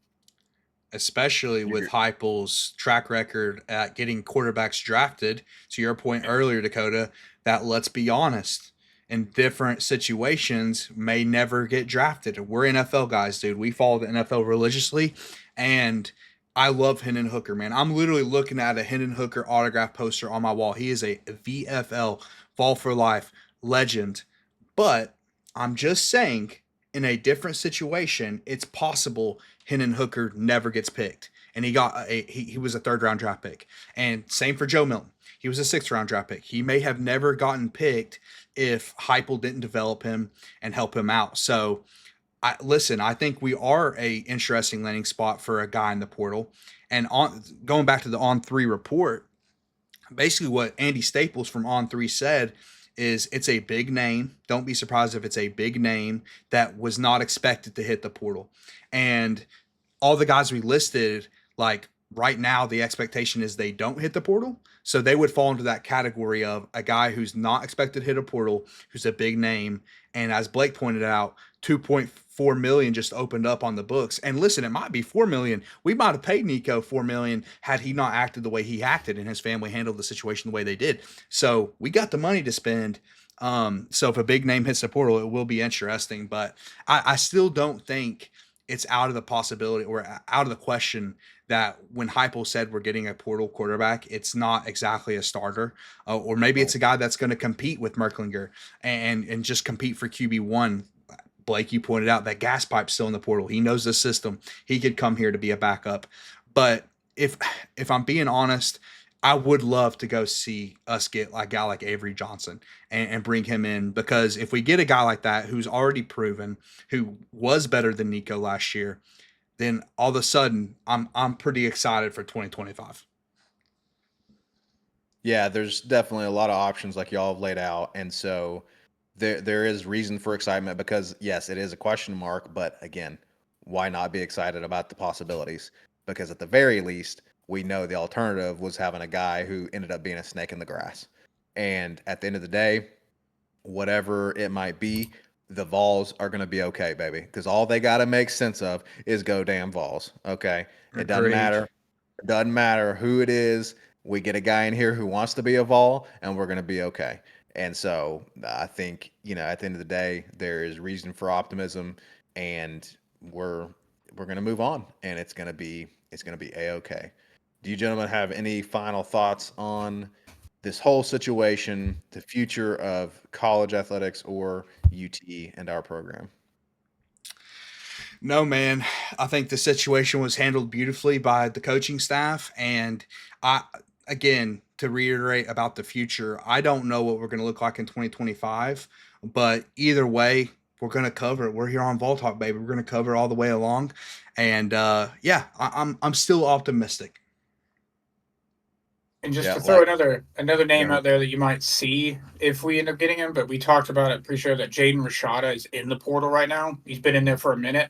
Especially with Heupel's track record at getting quarterbacks drafted. To your point earlier, Dakota, that, let's be honest, in different situations may never get drafted. We're NFL guys, dude. We follow the NFL religiously, and I love Hendon Hooker, man. I'm literally looking at a Hendon Hooker autograph poster on my wall. He is a VFL, Fall for Life legend. But I'm just saying, in a different situation, it's possible Hendon Hooker never gets picked. And he was a 3rd round draft pick. And same for Joe Milton. He was a 6th round draft pick. He may have never gotten picked if Heupel didn't develop him and help him out. So I think we are a interesting landing spot for a guy in the portal. And going back to the On Three report, basically what Andy Staples from On Three said is it's a big name. Don't be surprised if it's a big name that was not expected to hit the portal. And all the guys we listed, like right now, the expectation is they don't hit the portal. So they would fall into that category of a guy who's not expected to hit a portal, who's a big name. And as Blake pointed out, 2.4 million just opened up on the books. And listen, it might be 4 million. We might have paid Nico 4 million had he not acted the way he acted and his family handled the situation the way they did. So we got the money to spend. So if a big name hits the portal, it will be interesting. But I still don't think it's out of the possibility or out of the question that when Heupel said we're getting a portal quarterback, it's not exactly a starter, or maybe it's a guy that's going to compete with Merklinger and just compete for QB1. Blake, you pointed out that gas pipe's still in the portal. He knows the system. He could come here to be a backup. But if I'm being honest, I would love to go see us get a guy like Avery Johnson and bring him in, because if we get a guy like that who's already proven, who was better than Nico last year, then all of a sudden I'm pretty excited for 2025. Yeah, there's definitely a lot of options like y'all have laid out, and so there is reason for excitement because yes, it is a question mark, but again, why not be excited about the possibilities? Because at the very least, we know the alternative was having a guy who ended up being a snake in the grass. And at the end of the day, whatever it might be, the Vols are going to be okay, baby, because all they got to make sense of is go damn Vols. Okay, it doesn't Agreed. matter. It doesn't matter who it is. We get a guy in here who wants to be a Vol, and we're going to be okay. And so I think at the end of the day, there is reason for optimism, and we're going to move on, and it's going to be a okay. Do you gentlemen have any final thoughts on this whole situation, the future of college athletics or UT and our program? No, man. I think the situation was handled beautifully by the coaching staff. And I, again, to reiterate about the future, I don't know what we're going to look like in 2025, but either way, we're going to cover it. We're here on Vol Talk, baby. We're going to cover it all the way along. And yeah, I'm still optimistic. And just Yeah, to throw like another name go out there that you might see if we end up getting him, but we talked about it pretty sure that Jaden Rashada is in the portal right now. He's been in there for a minute.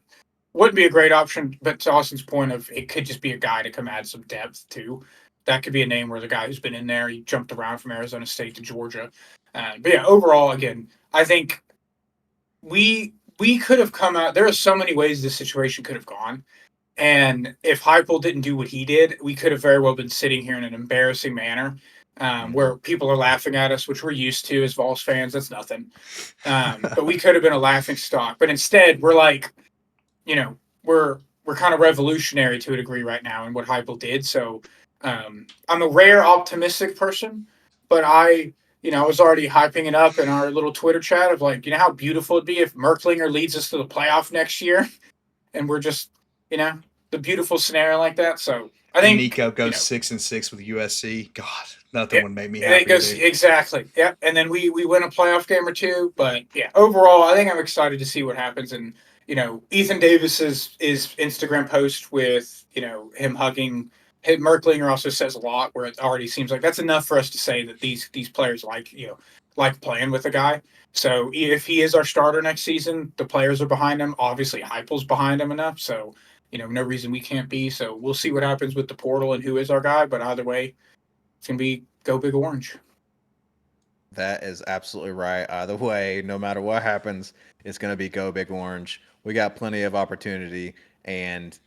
Wouldn't be a great option, but to Austin's point of it could just be a guy to come add some depth too. That could be a name where the guy who's been in there, he jumped around from Arizona State to Georgia. But yeah, overall, again, I think we could have come out. There are so many ways this situation could have gone. And if Heupel didn't do what he did, we could have very well been sitting here in an embarrassing manner, Mhm. where people are laughing at us, which we're used to as Vols fans. That's nothing. But we could have been a laughing stock. But instead, we're like, you know, we're kind of revolutionary to a degree right now in what Heupel did. So I'm a rare optimistic person, but I was already hyping it up in our little Twitter chat of like, how beautiful it'd be if Merklinger leads us to the playoff next year and we're just, you know, the beautiful scenario like that. So I And think, Nico goes 6-6 with USC. God, nothing it, would make me it happier, goes dude. exactly. Yeah. And then we win a playoff game or two. But yeah, overall, I think I'm excited to see what happens. And, Ethan Davis's Instagram post with, him hugging Merklinger also says a lot where it already seems like that's enough for us to say that these players like playing with a guy. So if he is our starter next season, the players are behind him. Obviously, Heupel's behind him enough. So, no reason we can't be. So we'll see what happens with the portal and who is our guy. But either way, it's gonna be go big orange. That is absolutely right. Either way, no matter what happens, it's going to be go big orange. We got plenty of opportunity, and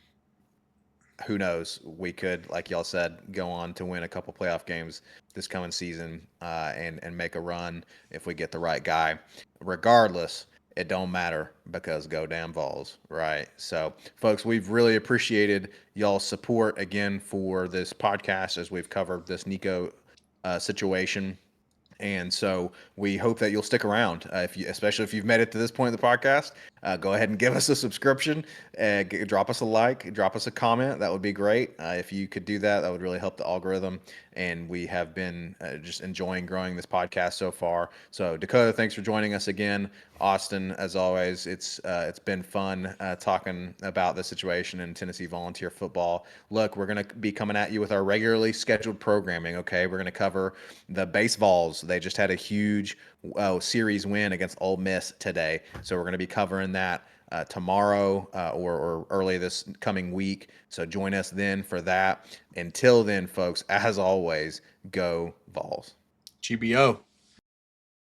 who knows? We could, like y'all said, go on to win a couple playoff games this coming season, and make a run if we get the right guy. Regardless, it don't matter because go damn Vols, right? So, folks, we've really appreciated y'all's support again for this podcast as we've covered this Nico situation. And so we hope that you'll stick around, especially if you've made it to this point in the podcast. Go ahead and give us a subscription, drop us a like, drop us a comment. That would be great. If you could do that, that would really help the algorithm. And we have been just enjoying growing this podcast so far. So Dakota, thanks for joining us again. Austin, as always, it's been fun talking about the situation in Tennessee volunteer football. Look, we're going to be coming at you with our regularly scheduled programming. Okay, we're going to cover the base Vols. They just had a huge series win against Ole Miss today, so we're going to be covering that tomorrow or early this coming week. So join us then for that. Until then, folks, as always, go Vols. GBO.